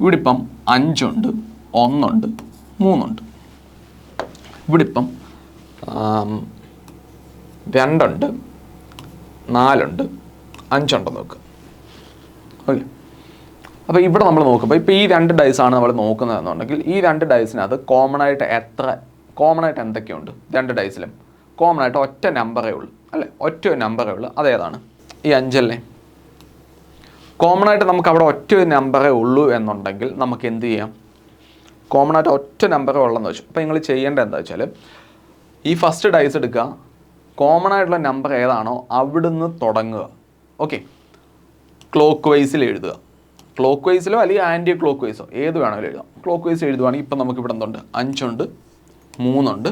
ഇവിടെ ഇപ്പം 5 ഉണ്ട്, 1 ഉണ്ട്, 3 ഉണ്ട്. ഇവിടെ ഇപ്പം 2 ഉണ്ട്, 4 ഉണ്ട്, 5 ഉണ്ടെന്ന് നോക്കുക. ഓക്കെ, അപ്പോൾ ഇവിടെ നമ്മൾ നോക്കുമ്പോൾ ഇപ്പോൾ ഈ 2 ഡൈസാണ് നമ്മൾ നോക്കുന്നതെന്നുണ്ടെങ്കിൽ ഈ 2 ഡൈസിനകത്ത് കോമൺ ആയിട്ട് എന്തൊക്കെയുണ്ട്? 2 ഡൈസിലും കോമൺ ആയിട്ട് ഒറ്റ നമ്പറേ ഉള്ളൂ അല്ലേ? ഒറ്റ നമ്പറേ ഉള്ളൂ. അതേതാണ്? ഈ 5 അല്ലേ? കോമൺ ആയിട്ട് നമുക്ക് അവിടെ ഒറ്റ നമ്പറേ ഉള്ളൂ എന്നുണ്ടെങ്കിൽ നമുക്ക് എന്ത് ചെയ്യാം? കോമൺ ആയിട്ട് ഒറ്റ നമ്പറേ ഉള്ളതെന്ന് വെച്ചു. അപ്പോൾ നിങ്ങൾ ചെയ്യേണ്ടത് എന്താ വെച്ചാൽ, ഈ ഫസ്റ്റ് ഡൈസ് എടുക്കുക, കോമൺ ആയിട്ടുള്ള നമ്പർ ഏതാണോ അവിടുന്ന് തുടങ്ങുക. ഓക്കെ, ക്ലോക്ക് വൈസിൽ എഴുതുക. ക്ലോക്ക് വൈസിലോ അല്ലെങ്കിൽ ആൻറ്റി ക്ലോക്ക് വൈസോ ഏത് വേണമെങ്കിലും എഴുതാം. ക്ലോക്ക് വൈസ് എഴുതുവാണെങ്കിൽ ഇപ്പം നമുക്ക് ഇവിടെ എന്തുണ്ട്? 5 ഉണ്ട്, 3 ഉണ്ട്,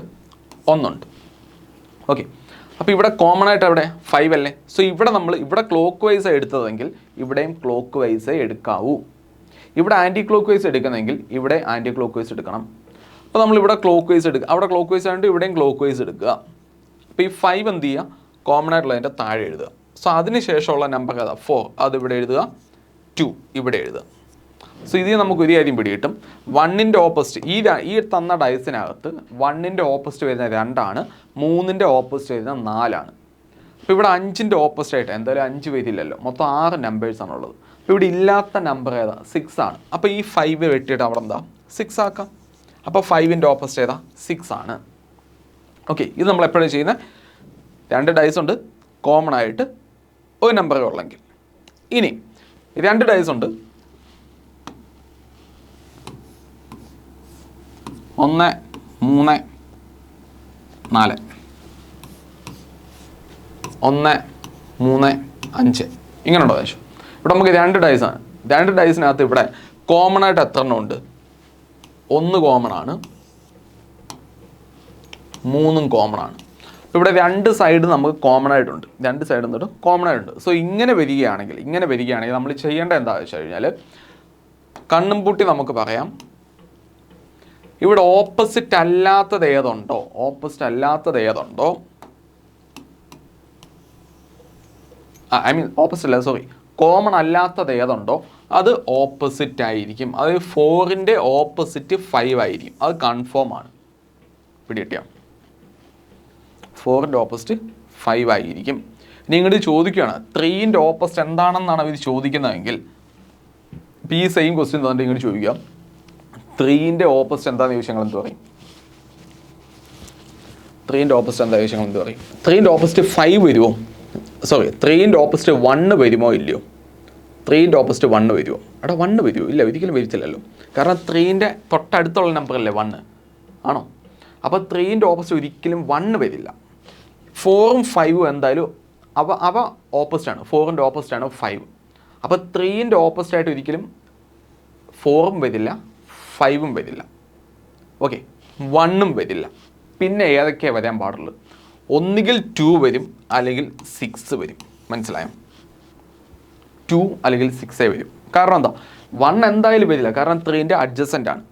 1 ഉണ്ട്. ഓക്കെ, അപ്പോൾ ഇവിടെ കോമൺ ആയിട്ട് അവിടെ 5 അല്ലേ? സോ ഇവിടെ ക്ലോക്ക് വൈസ് എടുത്തതെങ്കിൽ ഇവിടെയും ക്ലോക്ക് വൈസേ എടുക്കാവൂ. ഇവിടെ ആൻറ്റി ക്ലോക്ക് വൈസ് എടുക്കുന്നെങ്കിൽ ഇവിടെ ആൻറ്റി ക്ലോക്ക് വൈസ് എടുക്കണം. അപ്പോൾ നമ്മളിവിടെ ക്ലോക്ക് വൈസ് എടുക്കുക, അവിടെ ക്ലോക്ക് വൈസ് ആയതുകൊണ്ട് ഇവിടെയും ക്ലോക്ക് വൈസ് എടുക്കുക. അപ്പോൾ ഈ 5 എന്ത് ചെയ്യുക? കോമൺ ആയിട്ടുള്ളതിൻ്റെ താഴെ എഴുതുക. സോ അതിന് ശേഷമുള്ള നമ്പർ ഏതാ? 4, അതിവിടെ എഴുതുക. 2 ഇവിടെ എഴുതുക. സോ ഇതിൽ നമുക്ക് ഒരു കാര്യം പിടികിട്ടും, 1ൻ്റെ ഓപ്പോസിറ്റ് ഈ തന്ന ഡൈസിനകത്ത് 1ൻ്റെ ഓപ്പോസിറ്റ് വരുന്ന 2 ആണ്, 3ൻ്റെ ഓപ്പോസിറ്റ് വരുന്ന 4 ആണ്. അപ്പോൾ ഇവിടെ 5ൻ്റെ ഓപ്പോസിറ്റ് ആയിട്ട് എന്തായാലും 5 വരില്ലല്ലോ, മൊത്തം 6 നമ്പേഴ്സാണുള്ളത്. അപ്പോൾ ഇവിടെ ഇല്ലാത്ത നമ്പർ ഏതാ? 6 ആണ്. അപ്പോൾ ഈ 5 വെട്ടിയിട്ട് അവിടെ എന്താ? 6 ആക്കാം. അപ്പോൾ 5ൻ്റെ ഓപ്പോസിറ്റ് ഏതാ? 6 ആണ്. ഓക്കെ, ഇത് നമ്മൾ എപ്പോഴും ചെയ്യുന്ന 2 ഡൈസ് ഉണ്ട്, കോമൺ ആയിട്ട് ഒരു നമ്പറേ ഉള്ളെങ്കിൽ. ഇനി 2 ഡൈസ് ഉണ്ട്, 1, 3, 4, 1, 3, 5 ഇങ്ങനെയുണ്ടോ ആവശ്യം? ഇവിടെ നമുക്ക് 2 ഡൈസാണ്. 2 ഡൈസിനകത്ത് ഇവിടെ കോമൺ ആയിട്ട് എത്ര എണ്ണം ഉണ്ട്? 1 കോമൺ ആണ്, 3 കോമൺ ആണ്. ഇവിടെ രണ്ട് സൈഡ് നമുക്ക് കോമൺ ആയിട്ടുണ്ട്, രണ്ട് സൈഡ് എന്നിട്ട് കോമൺ ആയിട്ടുണ്ട്. സോ ഇങ്ങനെ വരികയാണെങ്കിൽ നമ്മൾ ചെയ്യേണ്ട എന്താണെന്ന് വെച്ച് കഴിഞ്ഞാൽ കണ്ണും പൂട്ടി നമുക്ക് പറയാം ഇവിടെ ഓപ്പോസിറ്റ് അല്ലാത്തത് ഏതുണ്ടോ ഐ മീൻ ഓപ്പോസിറ്റ് അല്ല, സോറി, കോമൺ അല്ലാത്തത് ഏതുണ്ടോ അത് ഓപ്പോസിറ്റ് ആയിരിക്കും. അത് 4ൻ്റെ ഓപ്പോസിറ്റ് 5 ആയിരിക്കും. അത് കൺഫേം ആണ്. പിടികിട്ടിയോ? 4ൻ്റെ ഓപ്പോസിറ്റ് 5 ആയിരിക്കും. ഇനി ഇങ്ങോട്ട് ചോദിക്കുകയാണ് 3ൻ്റെ ഓപ്പോസിറ്റ് എന്താണെന്നാണ് അവർ ചോദിക്കുന്നതെങ്കിൽ ഇപ്പോൾ ഈ സെയിം ക്വസ്റ്റ്യൻ തന്നെ ഇങ്ങോട്ട് ചോദിക്കുക 3ൻ്റെ ഓപ്പോസിറ്റ് എന്താണെന്ന് ചോദിച്ചാൽ എന്ത് പറയും? 3ൻ്റെ ഓപ്പോസിറ്റ് എന്താ ചോദിച്ചാൽ എന്ത് പറയും? 3ൻ്റെ ഓപ്പോസിറ്റ് 5 വരുമോ? സോറി, 3ൻ്റെ ഓപ്പോസിറ്റ് 1 വരുമോ ഇല്ലയോ? 3ൻ്റെ ഓപ്പോസിറ്റ് 1 വരുമോ? അവിടെ 1 വരുമോ? ഇല്ല, ഒരിക്കലും വരത്തില്ലല്ലോ. കാരണം 3ൻ്റെ തൊട്ടടുത്തുള്ള നമ്പറല്ലേ 1, ആണോ? അപ്പോൾ 3ൻ്റെ ഓപ്പോസിറ്റ് ഒരിക്കലും 1 വരില്ല. 4ഉം 5ഉം എന്തായാലും അവ ഓപ്പോസിറ്റാണ്. 4ൻ്റെ ഓപ്പോസിറ്റാണ് 5. അപ്പോൾ 3ൻ്റെ ഓപ്പോസിറ്റായിട്ട് ഒരിക്കലും 4ഉം വരില്ല, 5ഉം വരില്ല. ഓക്കെ, 1ഉം വരില്ല. പിന്നെ ഏതൊക്കെയാണ് വരാൻ പാടുള്ളൂ? ഒന്നുകിൽ 2 വരും, അല്ലെങ്കിൽ 6 വരും. മനസ്സിലായോ? 2 അല്ലെങ്കിൽ 6 വരും. കാരണം എന്താ? 1 എന്തായാലും വരില്ല, കാരണം 3ൻ്റെ അഡ്ജസൻ്റ് ആണ്.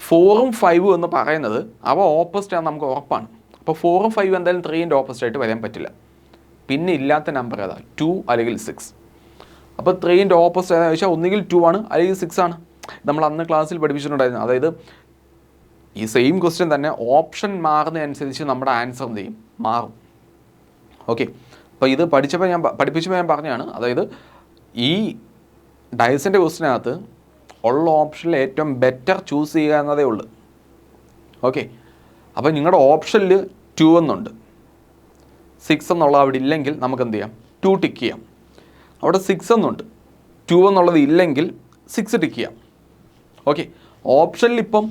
4ഉം 5ഉം എന്ന് പറയുന്നത് അവ ഓപ്പോസിറ്റ് ആണ്, നമുക്ക് ഉറപ്പാണ്. അപ്പോൾ 4ഉം 5ഉം എന്തായാലും 3ൻ്റെ ഓപ്പോസിറ്റ് ആയിട്ട് വരാൻ പറ്റില്ല. പിന്നെ ഇല്ലാത്ത നമ്പർ ഏതാ? 2 അല്ലെങ്കിൽ 6. അപ്പോൾ 3ൻ്റെ ഓപ്പോസിറ്റ് ഏതാണെന്ന് ചോദിച്ചാൽ ഒന്നുകിൽ 2 ആണ്, അല്ലെങ്കിൽ 6 ആണ്. നമ്മൾ അന്ന് ക്ലാസ്സിൽ പഠിപ്പിച്ചിട്ടുണ്ടായിരുന്നു. അതായത് ഈ സെയിം ക്വസ്റ്റ്യൻ തന്നെ ഓപ്ഷൻ മാറുന്നതനുസരിച്ച് നമ്മുടെ ആൻസർ എന്ത് ചെയ്യും? മാറും. ഓക്കെ, അപ്പോൾ ഇത് പഠിപ്പിച്ചപ്പോൾ ഞാൻ പറഞ്ഞതാണ്. അതായത് ഈ ഡയസിൻ്റെ ക്വസ്റ്റിനകത്ത് ഉള്ള ഓപ്ഷനിൽ ഏറ്റവും ബെറ്റർ ചൂസ് ചെയ്യുക എന്നതേ ഉള്ളൂ. ഓക്കെ, അപ്പോൾ നിങ്ങളുടെ ഓപ്ഷനിൽ 2 എന്നുണ്ട്, 6 എന്നുള്ള അവിടെ ഇല്ലെങ്കിൽ നമുക്ക് എന്ത് ചെയ്യാം? 2 ടിക്ക് ചെയ്യാം. അവിടെ 6 എന്നുണ്ട്, 2 എന്നുള്ളത് ഇല്ലെങ്കിൽ 6 ടിക്ക് ചെയ്യാം. ഓക്കെ, ഓപ്ഷനിൽ ഇപ്പം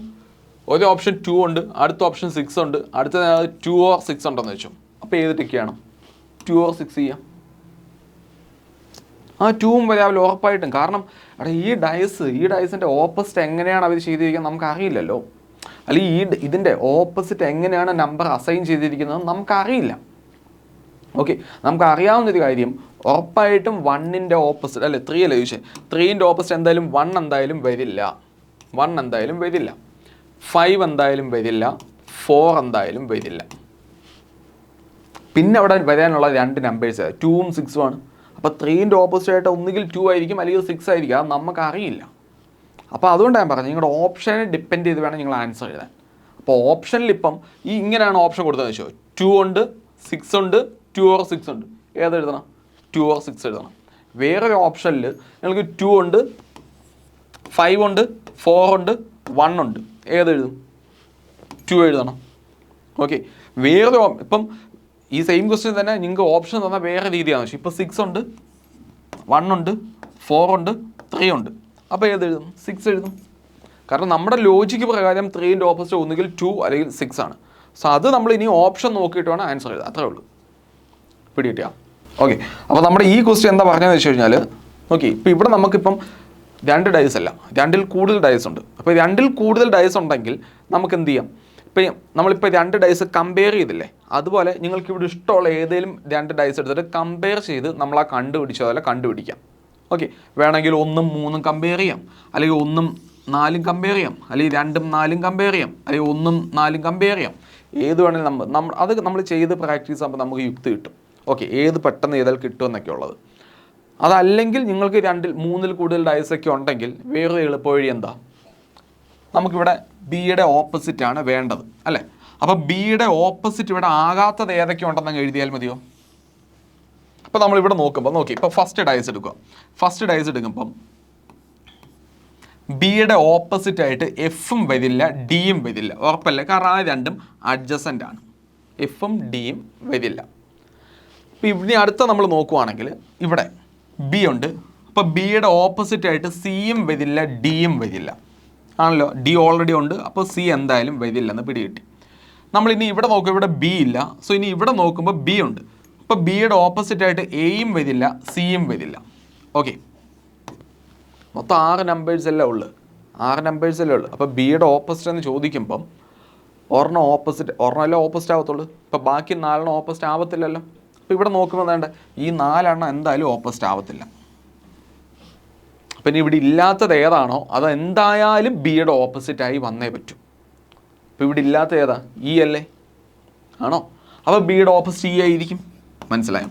ഒരു ഓപ്ഷൻ 2 ഉണ്ട്, അടുത്ത ഓപ്ഷൻ 6 ഉണ്ട്, അടുത്ത 2 or 6 ഉണ്ടെന്ന് വെച്ചു. അപ്പോൾ ഏത് ടിക്ക് ചെയ്യണം? 2 or 6 ചെയ്യാം. ആ 2ഉം വരാമല്ലോ ഉറപ്പായിട്ടും. കാരണം അവിടെ ഈ ഡയസിൻ്റെ ഓപ്പോസിറ്റ് എങ്ങനെയാണ് അവർ ചെയ്തിരിക്കുന്നത് നമുക്ക് അറിയില്ലല്ലോ. അല്ലെങ്കിൽ ഇതിൻ്റെ ഓപ്പോസിറ്റ് എങ്ങനെയാണ് നമ്പർ അസൈൻ ചെയ്തിരിക്കുന്നത് നമുക്കറിയില്ല. ഓക്കെ, നമുക്ക് അറിയാവുന്നൊരു കാര്യം ഉറപ്പായിട്ടും 1ൻ്റെ ഓപ്പോസിറ്റ് അല്ലേ 3 അല്ലേ ചോദിച്ചേ? 3ൻ്റെ ഓപ്പോസിറ്റ് എന്തായാലും 1 എന്തായാലും വരില്ല, 5 എന്തായാലും വരില്ല, 4 എന്തായാലും വരില്ല. പിന്നെ അവിടെ വരാനുള്ള 2 നമ്പേഴ്സ് 2ഉം 6ഉം ആണ്. അപ്പോൾ 3ൻ്റെ ഓപ്പോസിറ്റ് ആയിട്ട് ഒന്നുകിൽ 2 ആയിരിക്കും, അല്ലെങ്കിൽ 6 ആയിരിക്കും. അത് നമുക്കറിയില്ല. അപ്പോൾ അതുകൊണ്ടാണ് ഞാൻ പറഞ്ഞത് നിങ്ങളുടെ ഓപ്ഷനെ ഡിപ്പെൻഡ് ചെയ്ത് വേണം നിങ്ങൾ ആൻസർ എഴുതാൻ. അപ്പോൾ ഓപ്ഷനിൽ ഇപ്പം ഇങ്ങനെയാണ് ഓപ്ഷൻ കൊടുത്തതെന്ന് വെച്ചോ, 2 ഉണ്ട്, 6 ഉണ്ട്, 2 or 6 ഉണ്ട്. ഏതെഴുതണം? 2 or 6 എഴുതണം. വേറൊരു ഓപ്ഷനിൽ നിങ്ങൾക്ക് 2 ഉണ്ട്, 5 ഉണ്ട്, 4 ഉണ്ട്, 1 ഉണ്ട്. ഏതെഴുതും? 2 എഴുതണം. ഓക്കെ, വേറൊരു ഇപ്പം ഈ സെയിം ക്വസ്റ്റ്യൻ തന്നെ നിങ്ങൾക്ക് ഓപ്ഷൻ തന്നാൽ വേറെ രീതിയാണെന്ന് വെച്ചാൽ ഇപ്പോൾ 6 ഉണ്ട്, 1 ഉണ്ട്, 4 ഉണ്ട്, 3 ഉണ്ട്. അപ്പോൾ ഏതെഴുതും? 6 എഴുതും. കാരണം നമ്മുടെ ലോജിക്ക് പ്രകാരം 3ൻ്റെ ഓപ്പോസിറ്റ് ഒന്നുകിൽ 2 അല്ലെങ്കിൽ 6 ആണ്. സോ അത് നമ്മൾ ഇനി ഓപ്ഷൻ നോക്കിയിട്ട് വേണം ആൻസർ എഴുതാം. അത്രേ ഉള്ളൂ. പിടികിട്ടിയാ? ഓക്കെ, അപ്പോൾ നമ്മുടെ ഈ ക്വസ്റ്റ്യൻ എന്താ പറഞ്ഞതെന്ന് വെച്ച് കഴിഞ്ഞാൽ ഓക്കെ, ഇപ്പോൾ ഇവിടെ നമുക്കിപ്പം 2 ഡൈസ് അല്ല, 2ൽ കൂടുതൽ ഡൈസ് ഉണ്ട്. അപ്പോൾ 2ൽ കൂടുതൽ ഡൈസ് ഉണ്ടെങ്കിൽ നമുക്ക് എന്ത് ചെയ്യാം? ഇപ്പം നമ്മളിപ്പോൾ 2 ഡൈസ് കമ്പയർ ചെയ്തില്ലേ, അതുപോലെ നിങ്ങൾക്ക് ഇവിടെ ഇഷ്ടമുള്ള ഏതെങ്കിലും 2 ഡൈസ് എടുത്തിട്ട് കമ്പയർ ചെയ്ത് നമ്മൾ ആ കണ്ടുപിടിച്ചതുപോലെ കണ്ടുപിടിക്കാം. ഓക്കെ, വേണമെങ്കിൽ 1ഉം 3ഉം കമ്പയർ ചെയ്യാം, അല്ലെങ്കിൽ 1ഉം 4ഉം കമ്പയർ ചെയ്യാം, അല്ലെങ്കിൽ 2ഉം 4ഉം കമ്പയർ ചെയ്യാം, അല്ലെങ്കിൽ 1ഉം 4ഉം കമ്പയർ ചെയ്യാം. ഏത് വേണമെങ്കിലും അത് നമ്മൾ ചെയ്ത് പ്രാക്ടീസ് ആകുമ്പോൾ നമുക്ക് യുക്തി കിട്ടും. ഓക്കെ, ഏത് പെട്ടെന്ന് ഏതാൽ കിട്ടുമെന്നൊക്കെ ഉള്ളത്. അതല്ലെങ്കിൽ നിങ്ങൾക്ക് 2ൽ 3ൽ കൂടുതൽ ഡൈസൊക്കെ ഉണ്ടെങ്കിൽ വേറൊരു എളുപ്പ വഴി എന്താ? നമുക്കിവിടെ ബിയുടെ ഓപ്പോസിറ്റ് ആണ് വേണ്ടത് അല്ലേ? അപ്പോൾ ബിയുടെ ഓപ്പോസിറ്റ് ഇവിടെ ആകാത്തത് ഏതൊക്കെ ഉണ്ടെന്ന് എഴുതിയാൽ മതിയോ? അപ്പോൾ നമ്മളിവിടെ നോക്കുമ്പോൾ ഇപ്പോൾ ഫസ്റ്റ് ഡൈസ് എടുക്കുക. ഫസ്റ്റ് ഡൈസ് എടുക്കുമ്പം ബിയുടെ ഓപ്പോസിറ്റ് ആയിട്ട് എഫും വരില്ല, ഡിയും വരില്ല. ഉറപ്പല്ലേ? കാരണം ആ രണ്ടും അഡ്ജസൻ്റ് ആണ്. എഫും ഡിയും വരില്ല. ഇപ്പോൾ ഇവിടെ അടുത്ത നമ്മൾ നോക്കുവാണെങ്കിൽ ഇവിടെ ബി ഉണ്ട്. അപ്പോൾ ബിയുടെ ഓപ്പോസിറ്റ് ആയിട്ട് സിയും വരില്ല, ഡിയും വരില്ല. ആണല്ലോ, ഡി ഓൾറെഡി ഉണ്ട്. അപ്പോൾ സി എന്തായാലും വരില്ലെന്ന് പിടികിട്ടി. നമ്മളിനി ഇവിടെ നോക്കുമ്പോൾ ഇവിടെ ബി ഇല്ല. സോ ഇനി ഇവിടെ നോക്കുമ്പോൾ ബി ഉണ്ട്. അപ്പോൾ ബിയുടെ ഓപ്പോസിറ്റ് ആയിട്ട് എയും വരില്ല, സിയും വരില്ല. ഓക്കെ, മൊത്തം 6 നമ്പേഴ്സ് അല്ലേ ഉള്ളു. 6 നമ്പേഴ്സ് അല്ലേ ഉള്ളു. അപ്പോൾ ബിയുടെ ഓപ്പോസിറ്റ് എന്ന് ചോദിക്കുമ്പം ഒരെണ്ണം ഓപ്പോസിറ്റ്, ഒരെണ്ണമല്ലേ ഓപ്പോസിറ്റ് ആവത്തുള്ളൂ. ഇപ്പോൾ ബാക്കി 4 ഓപ്പോസിറ്റ് ആവത്തില്ലല്ലോ. അപ്പോൾ ഇവിടെ നോക്കുമ്പോൾ വേണ്ട ഈ 4 എന്തായാലും ഓപ്പോസിറ്റ് ആവത്തില്ല. അപ്പം ഇനി ഇവിടെ ഇല്ലാത്തത് ഏതാണോ അത് എന്തായാലും ബിയുടെ ഓപ്പോസിറ്റായി വന്നേ പറ്റൂ. അപ്പോൾ ഇവിടെ ഇല്ലാത്ത ഏതാ? ഇ അല്ലേ? ആണോ? അപ്പോൾ ബിയുടെ ഓപ്പോസിറ്റ് ഇ ആയിരിക്കും. മനസ്സിലായോ?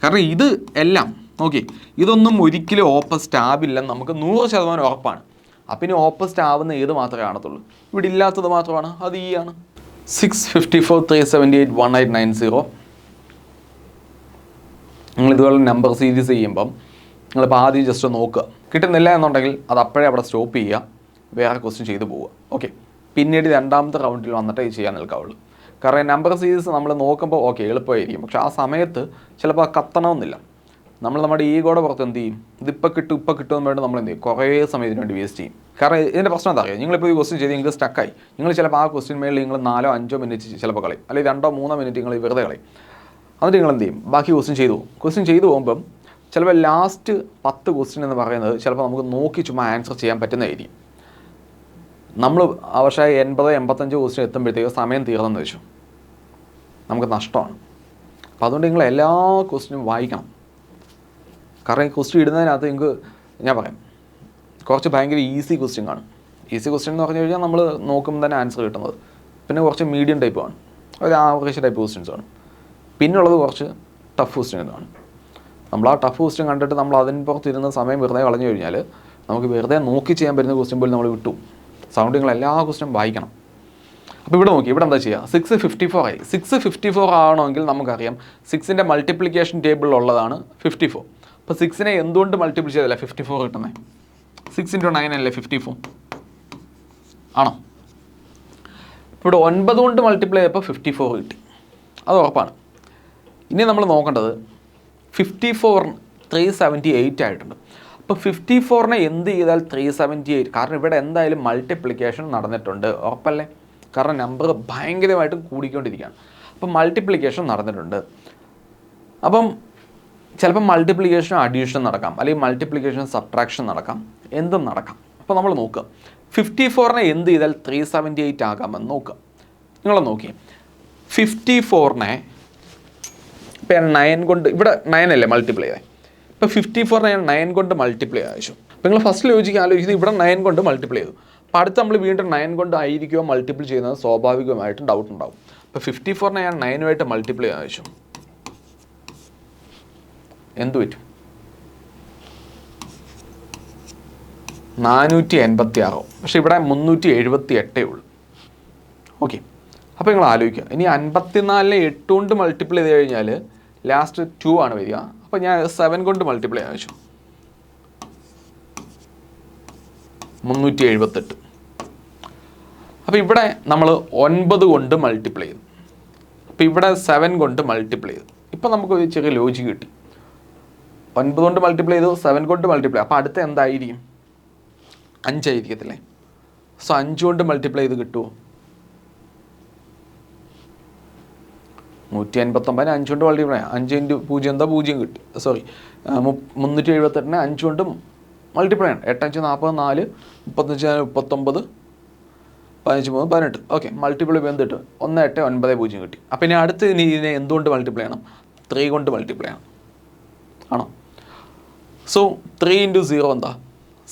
കാരണം ഇത് എല്ലാം നോക്കി, ഇതൊന്നും ഒരിക്കലും ഓപ്പോസിറ്റ് ആവില്ലെന്ന് നമുക്ക് 100% ഉറപ്പാണ്. അപ്പം ഇനി ഓപ്പോസിറ്റ് ആവുന്ന ഏത് മാത്രമേ കാണത്തുള്ളൂ? ഇവിടെ ഇല്ലാത്തത് മാത്രമാണ്, അത് ഇ ആണ്. 654 378 1890. നിങ്ങൾ ഇതുപോലെ നമ്പർ സീരീസ് ചെയ്യുമ്പം നിങ്ങളിപ്പോൾ ആദ്യം ജസ്റ്റ് നോക്കുക, കിട്ടുന്നില്ല എന്നുണ്ടെങ്കിൽ അത് അപ്പോഴേ അവിടെ സ്റ്റോപ്പ് ചെയ്യുക, വേറെ ക്വസ്റ്റ്യൻ ചെയ്തു പോവുക. ഓക്കെ, പിന്നീട് രണ്ടാമത്തെ റൗണ്ടിൽ വന്നിട്ടേ ചെയ്യാൻ നിൽക്കാവുള്ളൂ. കാരണം നമ്പർ സീരീസ് നമ്മൾ നോക്കുമ്പോൾ ഓക്കെ എളുപ്പമായിരിക്കും, പക്ഷേ ആ സമയത്ത് ചിലപ്പോൾ കത്തണമെന്നില്ല. നമ്മൾ നമ്മുടെ ഈഗോടെ പുറത്ത് എന്ത് ചെയ്യും? ഇതിപ്പോൾ കിട്ടുമെന്ന് വേണ്ടി നമ്മൾ എന്ത് ചെയ്യും? കുറേ സമയം ഇതിന് വേണ്ടി വേസ്റ്റ് ചെയ്യും. കാരണം ഇതിൻ്റെ പ്രശ്നം എന്താ അറിയാം? നിങ്ങളിപ്പോൾ ഈ ക്വസ്റ്റ്യൻ ചെയ്ത് നിങ്ങൾക്ക് സ്റ്റക്കായി, നിങ്ങൾ ചിലപ്പോൾ ആ ക്വസ്റ്റ്യൻ മേളിൽ നിങ്ങൾ 4-5 മിനിറ്റ് ചിലപ്പോൾ കളയും, അല്ലെങ്കിൽ 2-3 മിനിറ്റ് നിങ്ങൾ വെറുതെ കളയും. എന്നിട്ട് നിങ്ങൾ എന്ത് ചെയ്യും? ബാക്കി ക്വസ്റ്റ്യൻ ചെയ്തു പോകുമ്പം ചിലപ്പോൾ ലാസ്റ്റ് 10 ക്വസ്റ്റ്യൻ എന്ന് പറയുന്നത് ചിലപ്പോൾ നമുക്ക് നോക്കി ചുമ്മാ ആൻസർ ചെയ്യാൻ പറ്റുന്നതായിരിക്കും. നമ്മൾ പക്ഷേ 80-85 ക്വസ്റ്റ്യൻ എത്തുമ്പോഴത്തേക്ക് സമയം തീർന്നെന്ന് വെച്ചു, നമുക്ക് നഷ്ടമാണ്. അപ്പോൾ അതുകൊണ്ട് നിങ്ങൾ എല്ലാ ക്വസ്റ്റ്യനും വായിക്കണം. കാരണം ഈ ക്വസ്റ്റ്യൻ ഇടുന്നതിനകത്ത് നിങ്ങൾക്ക് ഞാൻ പറയാം, കുറച്ച് ഭയങ്കര ഈസി ക്വസ്റ്റ്യൻ കാണും. ഈസി ക്വസ്റ്റ്യൻ എന്ന് പറഞ്ഞു കഴിഞ്ഞാൽ നമ്മൾ നോക്കുമ്പോൾ തന്നെ ആൻസർ കിട്ടുന്നത്. പിന്നെ കുറച്ച് മീഡിയം ടൈപ്പ് ആണ്, ഒരു ആവറേജ് ടൈപ്പ് ക്വസ്റ്റ്യൻസ് ആണ്. പിന്നുള്ളത് കുറച്ച് ടഫ് ക്വസ്റ്റ്യൻ ആണ്. നമ്മൾ ആ ടഫ് ക്വസ്റ്റ്യൻ കണ്ടിട്ട് നമ്മൾ അതിന് പുറത്തിരുന്ന സമയം വെറുതെ കളഞ്ഞു കഴിഞ്ഞാൽ നമുക്ക് വെറുതെ നോക്കി ചെയ്യാൻ പറ്റുന്ന ക്വസ്റ്റ്യൻ പോലും നമ്മൾ വിട്ടു. സൗണ്ട് നിങ്ങൾ എല്ലാ ക്വസ്റ്റ്യനും വായിക്കണം. അപ്പോൾ ഇവിടെ നോക്കി, ഇവിടെ എന്താ ചെയ്യുക? 654 ആയി. 654 ആവണമെങ്കിൽ നമുക്കറിയാം 6ൻ്റെ മൾട്ടിപ്ലിക്കേഷൻ ടേബിളിൽ ഉള്ളതാണ് 54. അപ്പോൾ 6നെ എന്തുകൊണ്ട് മൾട്ടിപ്പിൾ ചെയ്തല്ല 54 കിട്ടുന്നത്? 6 × 9 അല്ലേ 54 ആണോ? ഇവിടെ 9 കൊണ്ട് മൾട്ടിപ്ലൈ ചെയ്തപ്പോൾ 54 കിട്ടി, അത് ഉറപ്പാണ്. ഇനി നമ്മൾ നോക്കേണ്ടത് 54 378 ആയിട്ടുണ്ട്. അപ്പോൾ 54നെ എന്ത് ചെയ്താൽ 378? കാരണം ഇവിടെ എന്തായാലും മൾട്ടിപ്ലിക്കേഷൻ നടന്നിട്ടുണ്ട്, ഉറപ്പല്ലേ? കാരണം നമ്പർ ഭയങ്കരമായിട്ട് കൂടിക്കൊണ്ടിരിക്കുകയാണ്. അപ്പം മൾട്ടിപ്ലിക്കേഷൻ നടന്നിട്ടുണ്ട്. അപ്പം ചിലപ്പോൾ മൾട്ടിപ്ലിക്കേഷൻ അഡീഷൻ നടക്കാം, അല്ലെങ്കിൽ മൾട്ടിപ്ലിക്കേഷൻ സബ്ട്രാക്ഷൻ നടക്കാം, എന്തും നടക്കാം. അപ്പോൾ നമ്മൾ നോക്കുക 54നെ എന്ത് ചെയ്താൽ 378 ആകാമെന്ന് നോക്കുക. നിങ്ങൾ നോക്കി 54നെ ഇപ്പം 9 കൊണ്ട്, ഇവിടെ 9 അല്ലേ മൾട്ടിപ്ലൈ ചെയ്തത്, ഇപ്പോൾ 54നെ ഞാൻ 9 കൊണ്ട് മൾട്ടിപ്ലൈ ആവശ്യം. അപ്പോൾ നിങ്ങൾ ഫസ്റ്റ് ലോജിക്ക് ആലോചിക്കുന്നത് ഇവിടെ 9 കൊണ്ട് മൾട്ടിപ്ലൈ ചെയ്തു. അപ്പോൾ അടുത്ത് നമ്മൾ വീണ്ടും 9 കൊണ്ട് ആയിരിക്കുമോ മൾട്ടിപ്പിൾ ചെയ്യുന്നത്? സ്വാഭാവികമായിട്ടും ഡൗട്ട് ഉണ്ടാവും. അപ്പോൾ 54നെ ഞാൻ 9 മൾട്ടിപ്ലൈ ആവശ്യം, എന്ത് പറ്റും? 486. പക്ഷേ ഇവിടെ 378 ഉള്ളൂ. ഓക്കെ, അപ്പോൾ നിങ്ങൾ ആലോചിക്കുക, ഇനി 54നെ 8 കൊണ്ട് മൾട്ടിപ്ലൈ ചെയ്ത് കഴിഞ്ഞാൽ ലാസ്റ്റ് 2 ആണ് വരിക. അപ്പോൾ ഞാൻ 7 കൊണ്ട് മൾട്ടിപ്ലൈ ആവശ്യം, 378. അപ്പോൾ ഇവിടെ നമ്മൾ 9 കൊണ്ട് മൾട്ടിപ്ലൈ ചെയ്തു, അപ്പോൾ ഇവിടെ 7 കൊണ്ട് മൾട്ടിപ്ലൈ ചെയ്തു. ഇപ്പോൾ നമുക്കൊരു ചെറിയ ലോജിക്ക് കിട്ടി. 9 കൊണ്ട് മൾട്ടിപ്ലൈ ചെയ്തു, 7 കൊണ്ട് മൾട്ടിപ്ലൈ, അപ്പോൾ അടുത്ത എന്തായിരിക്കും? 5 ആയിരിക്കത്തില്ലേ? സോ 5 കൊണ്ട് മൾട്ടിപ്ലൈ ചെയ്ത് കിട്ടുമോ? 189 5 കൊണ്ട് മൾട്ടിപ്ലൈ, 5 × 0 എന്താ 0 കിട്ടി. സോറി, 378നെ 5 കൊണ്ട് മൾട്ടിപ്ലൈ ആണ്. 8 5 44, 35 39, 15 3 18. ഓക്കെ, മൾട്ടിപ്ലൈ എന്തിട്ട് 1890 കിട്ടി. അപ്പോൾ ഇനി അടുത്ത് ഇതിനെ എന്തുകൊണ്ട് മൾട്ടിപ്ലൈ ചെയ്യണം? 3 കൊണ്ട് മൾട്ടിപ്ലൈ ചെയ്യണം, ആണോ? സോ 3 × 0 എന്താ?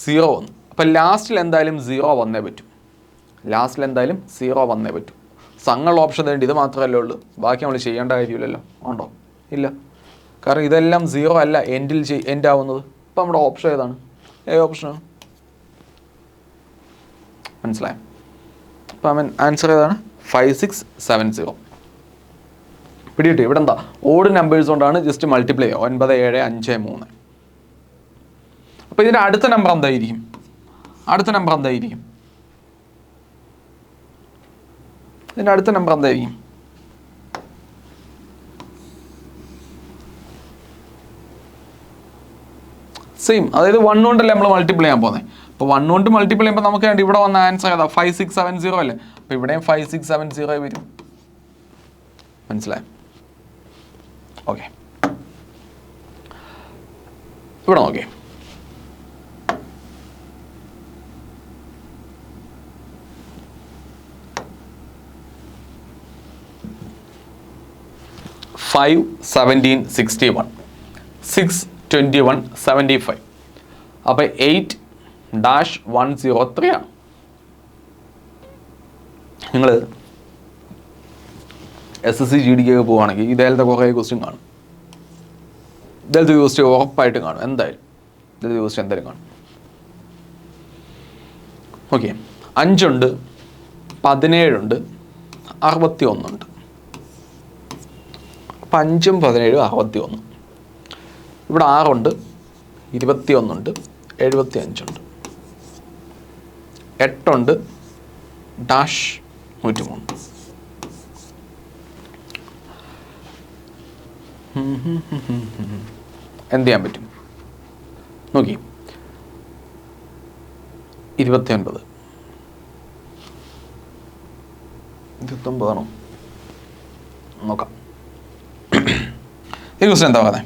0 വന്നു. അപ്പോൾ ലാസ്റ്റിൽ എന്തായാലും 0 വന്നേ പറ്റും. സംഘമുള്ള ഓപ്ഷൻ തേണ്ടി ഇത് മാത്രമല്ലേ ഉള്ളൂ, ബാക്കി നമ്മൾ ചെയ്യേണ്ട കാര്യമില്ലല്ലോ, ഉണ്ടോ? ഇല്ല. കാരണം ഇതെല്ലാം 0 അല്ല എൻഡ് ആവുന്നത്. അപ്പോൾ നമ്മുടെ ഓപ്ഷൻ ഏതാണ്? ഓപ്ഷനാണ്. മനസ്സിലായോ? അപ്പോൾ ആൻസർ ഏതാണ്? 5670. പിടികിട്ടി? ഇവിടെ എന്താ ഓഡ് നമ്പേഴ്സ് കൊണ്ടാണ് ജസ്റ്റ് മൾട്ടിപ്ലൈ ചെയ്യുക, 9 7 5 3. അപ്പോൾ ഇതിൻ്റെ അടുത്ത നമ്പർ എന്തായിരിക്കും? സെയിം, അതായത് 1 കൊണ്ടല്ലേ നമ്മൾ മൾട്ടിപ്ലൈ ചെയ്യാൻ പോകുന്നത്. അപ്പോൾ 1 കൊണ്ട് മൾട്ടിപ്ലൈ ചെയ്യുമ്പോൾ നമുക്ക് വേണ്ടി ഇവിടെ വന്ന ആൻസർ ഏതാ? 5670 അല്ലേ? അപ്പോൾ ഇവിടെയും 5670 വരും. മനസ്സിലായോ? ഓക്കെ, ഇവിടെ നോക്കി, 5 17 61 6 21 75. അപ്പോൾ 8-103 ആണ്. നിങ്ങൾ SSC GD ഒക്കെ പോവുകയാണെങ്കിൽ ഇതേലത്തെ കുറേ ക്വസ്റ്റ്യൻ കാണും. ഇതേലത്തെ ക്വസ്റ്റ്യൻ ഉറപ്പായിട്ടും കാണും. എന്തായാലും ഇതേലത്തെ ക്വസ്റ്റ്യൻ എന്തായാലും കാണും. ഓക്കെ, 5 ഉണ്ട്, 17 ഉണ്ട്, 61 ഉണ്ട്. അപ്പം 5ഉം 17ഉം 61. ഇവിടെ 6 ഉണ്ട്, 21 ഉണ്ട്, 75 ഉണ്ട്. 8 ഉണ്ട്, -103. എന്ത് ചെയ്യാൻ പറ്റും നോക്കി. 29 ആണോ നോക്കാം. ഈ ക്വസ്റ്റ്യൻ എന്താ പറയുന്നത്?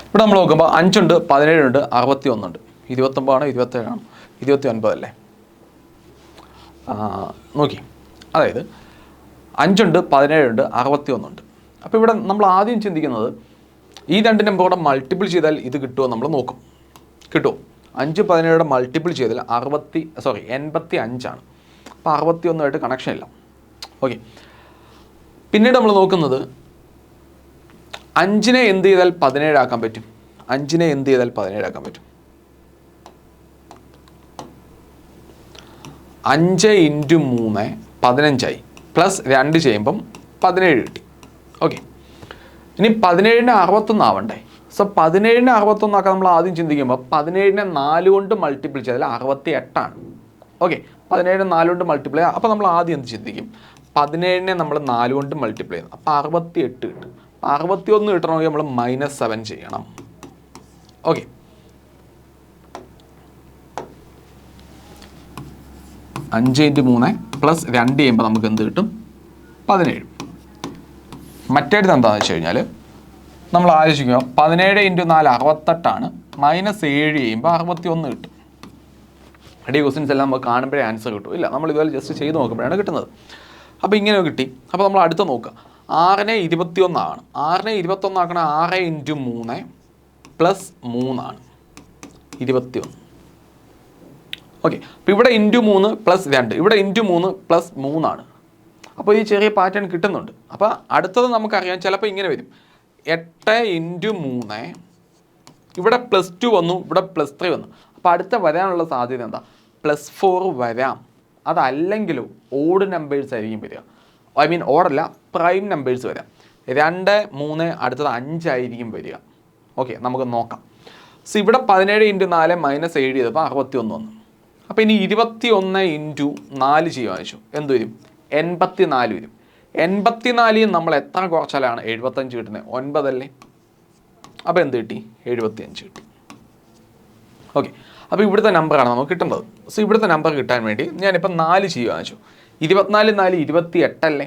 ഇവിടെ നമ്മൾ നോക്കുമ്പോൾ 5 ഉണ്ട്, 17 ഉണ്ട്, 61 ഉണ്ട്. 29 ആണോ 27 ആണോ 29 അല്ലേ? നോക്കി, അതായത് 5 ഉണ്ട്, 17 ഉണ്ട്, 61 ഉണ്ട്. അപ്പോൾ ഇവിടെ നമ്മൾ ആദ്യം ചിന്തിക്കുന്നത് ഈ രണ്ട് നമ്പറുടെ മൾട്ടിപ്പിൾ ചെയ്താൽ ഇത് കിട്ടുമോ നമ്മൾ നോക്കും. കിട്ടുമോ? 5 17 മൾട്ടിപ്പിൾ ചെയ്താൽ 85 ആണ്. അപ്പോൾ 61 കണക്ഷൻ ഇല്ല. ഓക്കെ, പിന്നീട് നമ്മൾ നോക്കുന്നത് 5നെ എന്ത് ചെയ്താൽ 17 ആക്കാൻ പറ്റും? 5നെ എന്ത് ചെയ്താൽ 17 ആക്കാൻ പറ്റും? 5 × 3 15 പ്ലസ് 2 ചെയ്യുമ്പം 17 കിട്ടി. ഓക്കെ, ഇനി 17നെ 61 ആവണ്ടേ? സോ 17നെ 61 ആക്കാൻ നമ്മൾ ആദ്യം ചിന്തിക്കുമ്പോൾ 17നെ 4 കൊണ്ട് മൾട്ടിപ്പിൾ ചെയ്താൽ 68 ആണ്. ഓക്കെ, 17നെ 4 കൊണ്ട് മൾട്ടിപ്ലൈ. അപ്പോൾ നമ്മൾ ആദ്യം എന്ത് ചിന്തിക്കും? 17നെ നമ്മൾ 4 കൊണ്ട് മൾട്ടിപ്ലൈ ചെയ്യുന്നു. അപ്പോൾ 68 കിട്ടും. 61 കിട്ടണമെങ്കിൽ നമ്മൾ -7 ചെയ്യണം. ഓക്കെ, അഞ്ച് × 3 പ്ലസ് 2 ചെയ്യുമ്പോൾ നമുക്ക് എന്ത് കിട്ടും? 17. മറ്റേത് എന്താണെന്ന് വെച്ച് കഴിഞ്ഞാൽ നമ്മൾ ആലോചിക്കുക, 17 × 4 68 ആണ്. -7 ചെയ്യുമ്പോൾ 61 കിട്ടും. ഈ ക്വസ്റ്റ്യൻസ് എല്ലാം നമുക്ക് കാണുമ്പോഴേ ആൻസർ കിട്ടും. ഇല്ല, നമ്മൾ ഇതുപോലെ ജസ്റ്റ് ചെയ്ത് നോക്കുമ്പോഴാണ് കിട്ടുന്നത്. അപ്പോൾ ഇങ്ങനെ കിട്ടി. അപ്പോൾ നമ്മൾ അടുത്ത് നോക്കുക, 6നെ 21 ആണ്. 6നെ 21 ആക്കണ 6 × 3 പ്ലസ് 3 ആണ് 21. ഓക്കെ, അപ്പോൾ ഇവിടെ × 3 പ്ലസ് 2, ഇവിടെ × 3 പ്ലസ് 3 ആണ്. അപ്പോൾ ഈ ചെറിയ പാറ്റേൺ കിട്ടുന്നുണ്ട്. അപ്പോൾ അടുത്തത് നമുക്കറിയാം, ചിലപ്പോൾ ഇങ്ങനെ വരും, 8 × 3 ഇവിടെ +2 വന്നു, ഇവിടെ +3 വന്നു. അപ്പോൾ അടുത്ത വരാനുള്ള സാധ്യത എന്താ? +4 വരാം. അതല്ലെങ്കിലും ഓഡ് നമ്പേഴ്സ് ആയിരിക്കും വരിക. ഐ മീൻ ഓഡല്ല, പ്രൈം നമ്പേഴ്സ് വരാം. 2 3 അടുത്തത് 5 ആയിരിക്കും വരിക. ഓക്കെ, നമുക്ക് നോക്കാം. സോ ഇവിടെ 17 × 4 -7 ചെയ്തപ്പോൾ 61 വന്നു. അപ്പോൾ ഇനി 21 × 4 ചെയ്യുവാൻ വെച്ചു, എന്ത് വരും? 84 വരും. 84 നമ്മൾ എത്ര കുറച്ചാലാണ് 75 കിട്ടുന്നത്? 9 അല്ലേ? അപ്പോൾ എന്ത് കിട്ടി? 75 കിട്ടി. ഓക്കെ, അപ്പോൾ ഇവിടുത്തെ നമ്പറാണ് നമുക്ക് കിട്ടേണ്ടത്. സോ ഇവിടുത്തെ നമ്പർ കിട്ടാൻ വേണ്ടി ഞാനിപ്പോൾ 4 ചെയ്യുവാൻ വെച്ചു. 24 4 28 അല്ലേ?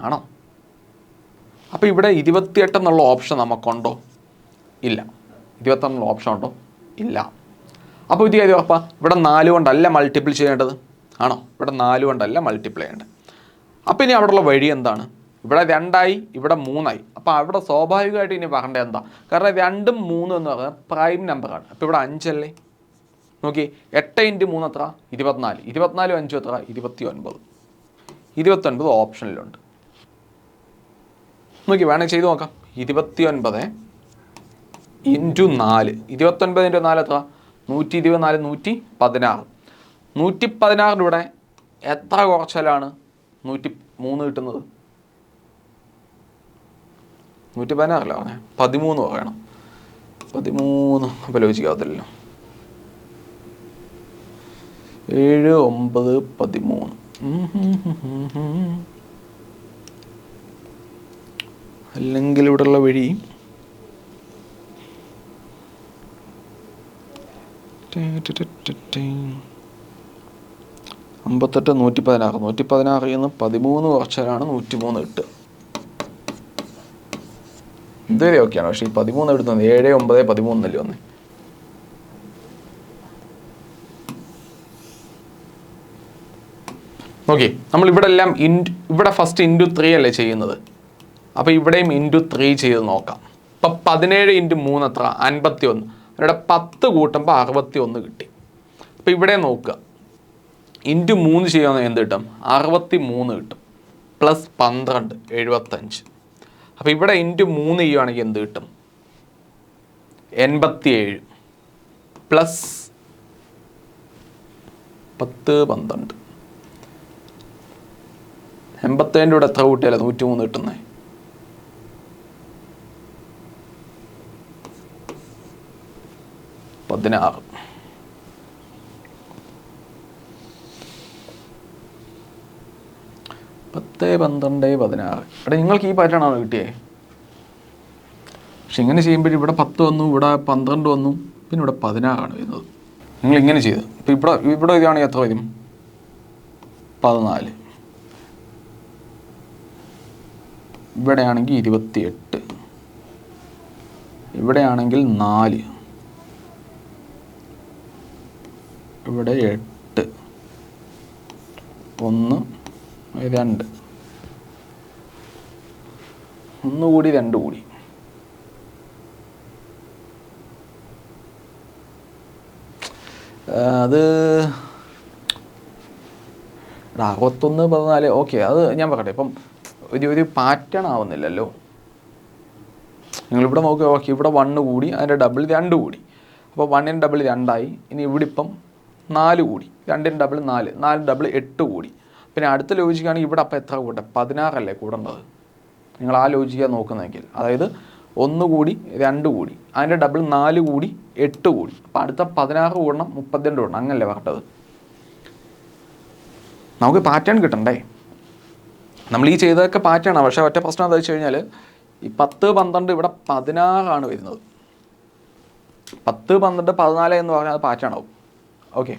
ആണോ? അപ്പോൾ ഇവിടെ 28 എന്നുള്ള ഓപ്ഷൻ നമുക്കുണ്ടോ? ഇല്ല. 28 എന്നുള്ള ഓപ്ഷൻ ഉണ്ടോ? ഇല്ല. അപ്പോൾ ഇത് കാര്യം ഉറപ്പാ, ഇവിടെ 4 കൊണ്ടല്ല മൾട്ടിപ്പിൾ ചെയ്യേണ്ടത്. ആണോ? ഇവിടെ 4 കൊണ്ടല്ല മൾട്ടിപ്പിൾ ചെയ്യേണ്ടത്. അപ്പോൾ ഇനി അവിടെയുള്ള വഴി എന്താണ്? ഇവിടെ 2 ആയി, ഇവിടെ 3 ആയി. അപ്പോൾ അവിടെ സ്വാഭാവികമായിട്ട് ഇനി പറയേണ്ടത് എന്താ? കാരണം 2ഉം 3 എന്ന് പറയുന്നത് പ്രൈം നമ്പറാണ്. അപ്പോൾ ഇവിടെ 5 അല്ലേ? നോക്കി, 8 × 3 എത്ര? 24. 24 5 എത്ര? 29. 29 ഓപ്ഷനിലുണ്ട്. നോക്കി, വേണമെങ്കിൽ ചെയ്ത് നോക്കാം. 29 × 4. 29 × 4 എത്ര? 124 116. 116 ഇവിടെ എത്ര കുറച്ചാലാണ് 103 കിട്ടുന്നത്? 116 അല്ല പറഞ്ഞേ, 13 പറയണം. 13 അപ്പോൾ ലോജിക്കാവത്തില്ലല്ലോ. 7 9 13. അല്ലെങ്കിൽ ഇവിടെയുള്ള വഴി 58 116. 116 നിന്ന് 13 കുറച്ചാലാണ് 103 കിട്ടുക. ഇതുവരെ ഓക്കെയാണ്. പക്ഷേ ഈ 13 എടുത്തത് 7 9 13 അല്ലേ വന്നേ? ഓക്കെ, നമ്മൾ ഇവിടെ എല്ലാം ഇവിടെ ഫസ്റ്റ് × 3 അല്ലേ ചെയ്യുന്നത്? അപ്പോൾ ഇവിടെയും ഇൻറ്റു 3 ചെയ്ത് നോക്കാം. അപ്പം 17 × 3 എത്ര? 51. ഇവിടെ 10 കൂട്ടുമ്പോൾ 61 കിട്ടി. അപ്പോൾ ഇവിടെ നോക്കുക, ഇൻറ്റു 3 ചെയ്യുകയാണെങ്കിൽ എന്ത് കിട്ടും? 63 കിട്ടും. പ്ലസ് 12 75. അപ്പോൾ ഇവിടെ ഇൻറ്റു 3 ചെയ്യുകയാണെങ്കിൽ എന്ത് കിട്ടും? 87 പ്ലസ് 10 12. 87 കൂടെ എത്ര കൂട്ടിയാലേ 103 കിട്ടുന്നത്? 16. പത്ത് 12 16. എടാ നിങ്ങൾക്ക് ഈ പാറ്റേണാണോ കിട്ടിയേ? പക്ഷെ ഇങ്ങനെ ചെയ്യുമ്പോൾ ഇവിടെ 10 വന്നു, ഇവിടെ 12 വന്നു, പിന്നെ ഇവിടെ 16 വരുന്നത്. നിങ്ങൾ ഇങ്ങനെ ചെയ്ത് ഇപ്പം ഇവിടെ ഇതാണെങ്കിൽ എത്ര വരും? 14. ഇവിടെയാണെങ്കിൽ 28. ഇവിടെയാണെങ്കിൽ 4. ഇവിടെ 8. 1 2. 1 കൂടി 2 കൂടി. അത് 61 14. ഓക്കെ, അത് ഞാൻ പറയട്ടെ. ഇപ്പം ഒരു പാറ്റേൺ ആവുന്നില്ലല്ലോ. നിങ്ങളിവിടെ നോക്കുക. ഓക്കെ, ഇവിടെ 1 കൂടി, അതിൻ്റെ ഡബിൾ 2 കൂടി. അപ്പോൾ 1 ഡബിൾ 2 ആയി. ഇനി ഇവിടെ ഇപ്പം 4 കൂടി, 2 ഡബിൾ 4, 4 ഡബിൾ 8 കൂടി. പിന്നെ അടുത്ത ലോജിക്കാണെങ്കിൽ ഇവിടെ അപ്പം എത്ര കൂട്ടെ? 16 അല്ലേ കൂടേണ്ടത്? നിങ്ങൾ ആ ലോജിക്കാണ് നോക്കുന്നതെങ്കിൽ. അതായത് 1 കൂടി 2 കൂടി, അതിൻ്റെ ഡബിൾ 4 കൂടി 8 കൂടി. അപ്പം അടുത്ത 16 കൂടണം, 32 കൂടണം. അങ്ങനല്ലേ പറഞ്ഞത്? നമുക്ക് പാറ്റേൺ കിട്ടണ്ടേ? നമ്മൾ ഈ ചെയ്തതൊക്കെ പാറ്റേണാണ്. പക്ഷേ ഒറ്റ പ്രശ്നം എന്താ വെച്ച് കഴിഞ്ഞാൽ ഈ 10 12 ഇവിടെ 16 വരുന്നത്. 10 12 14 എന്ന് പറഞ്ഞാൽ അത് പാറ്റേൺ ആവും. ഓക്കെ,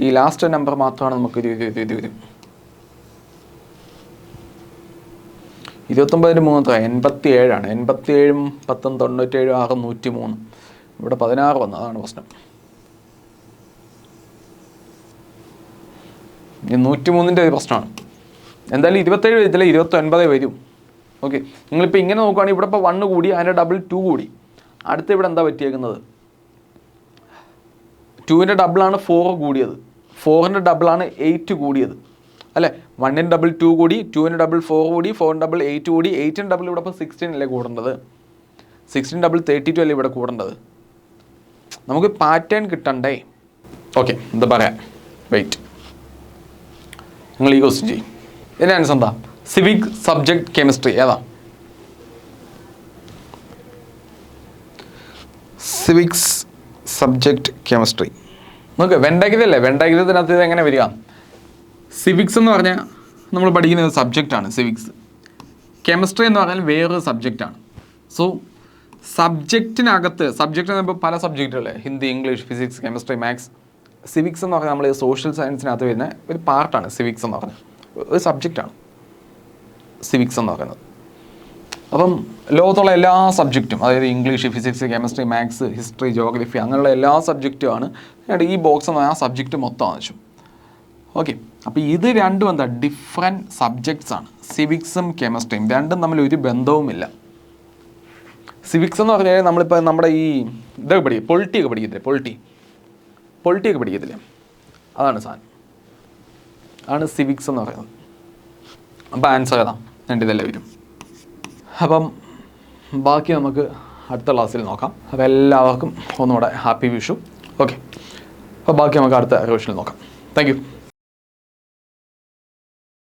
ഈ ലാസ്റ്റ് നമ്പർ മാത്രമാണ് നമുക്ക് 29 3 87 87 10 97 6 103. ഇവിടെ 16 വന്നു, അതാണ് പ്രശ്നം. ഈ 103ൻ്റെ ഒരു പ്രശ്നമാണ്. എന്തായാലും 27 ഇതിലെ 29 വരും. ഓക്കെ, നിങ്ങളിപ്പോൾ ഇങ്ങനെ നോക്കുകയാണെങ്കിൽ ഇവിടെ ഇപ്പോൾ 1 കൂടി, അതിൻ്റെ ഡബിൾ 2 കൂടി. അടുത്ത് ഇവിടെ എന്താ പറ്റിയേക്കുന്നത്? 2ൻ്റെ ഡബിളാണ് 4 കൂടിയത്, 4ൻ്റെ ഡബിളാണ് 8 കൂടിയത് അല്ലേ? 1ൻ്റെ ഡബിൾ 2 കൂടി, 2ൻ്റെ ഡബിൾ 4 കൂടി, 4ൻ്റെ ഡബിൾ 8 കൂടി, 8ൻ്റെ ഡബിൾ ഇവിടെ ഇപ്പോൾ 16 അല്ലേ കൂടേണ്ടത്? 16 ഡബിൾ 32 അല്ലേ ഇവിടെ കൂടേണ്ടത്? നമുക്ക് പാറ്റേൺ കിട്ടണ്ടേ? ഓക്കെ, എന്താ പറയാം, വെയിറ്റ്. നിങ്ങൾ ഈ ക്വസ്റ്റ്യൻ ചെയ്യും. ഇതിൻ്റെ ആൻസർ എന്താ? സിവിക് സബ്ജക്ട് കെമിസ്ട്രി ഏതാ? Civics subject chemistry. നോക്ക്, വെണ്ടഗിതല്ലേ? വെണ്ടഗിതത്തിനകത്ത് ഇത് എങ്ങനെ വരിക? സിവിക്സ് എന്ന് പറഞ്ഞാൽ നമ്മൾ പഠിക്കുന്ന സബ്ജക്റ്റാണ് സിവിക്സ്. കെമിസ്ട്രി എന്ന് പറഞ്ഞാൽ വേറൊരു സബ്ജക്റ്റാണ്. സോ സബ്ജക്റ്റിനകത്ത്, സബ്ജക്റ്റ് എന്ന് പറയുമ്പോൾ പല സബ്ജക്റ്റുകളല്ലേ? Hindi, English, physics, chemistry, maths. Civics എന്ന് പറഞ്ഞാൽ നമ്മൾ സോഷ്യൽ സയൻസിനകത്ത് വരുന്ന ഒരു പാർട്ടാണ് സിവിക്സ് എന്ന് പറഞ്ഞാൽ. ഒരു സബ്ജക്റ്റാണ് സിവിക്സ് എന്ന് പറയുന്നത്. അപ്പം ലോകത്തുള്ള എല്ലാ സബ്ജക്റ്റും, അതായത് English, physics, chemistry, maths, history, geography, അങ്ങനെയുള്ള എല്ലാ സബ്ജക്റ്റുമാണ് ഈ ബോക്സ് എന്ന് പറഞ്ഞാൽ ആ സബ്ജക്റ്റ് മൊത്തമാണ് വെച്ചു. ഓക്കെ, അപ്പോൾ ഇത് രണ്ടും എന്താ? ഡിഫറെൻറ്റ് സബ്ജക്ട്സ് ആണ്. സിവിക്സും കെമിസ്ട്രിയും രണ്ടും തമ്മിൽ ഒരു ബന്ധവുമില്ല. സിവിക്സ് എന്ന് പറഞ്ഞാൽ നമ്മളിപ്പോൾ നമ്മുടെ ഈ ഇതൊക്കെ പഠിക്കും, പൊളിറ്റിയൊക്കെ പഠിക്കത്തില്ലേ? പൊളിറ്റിയൊക്കെ പഠിക്കത്തില്ലേ? അതാണ് സാധനം, ആണ് സിവിക്സ് എന്ന് പറയുന്നത്. അപ്പോൾ ആൻസർ ഏതാ? രണ്ടിതല്ലേ വരും. അപ്പം ബാക്കി നമുക്ക് അടുത്ത ക്ലാസ്സിൽ നോക്കാം. അപ്പോൾ എല്ലാവർക്കും ഒന്നുകൂടെ ഹാപ്പി വിഷു. ഓക്കെ, അപ്പോൾ ബാക്കി നമുക്ക് അടുത്ത റിവിഷനിൽ നോക്കാം. Thank you.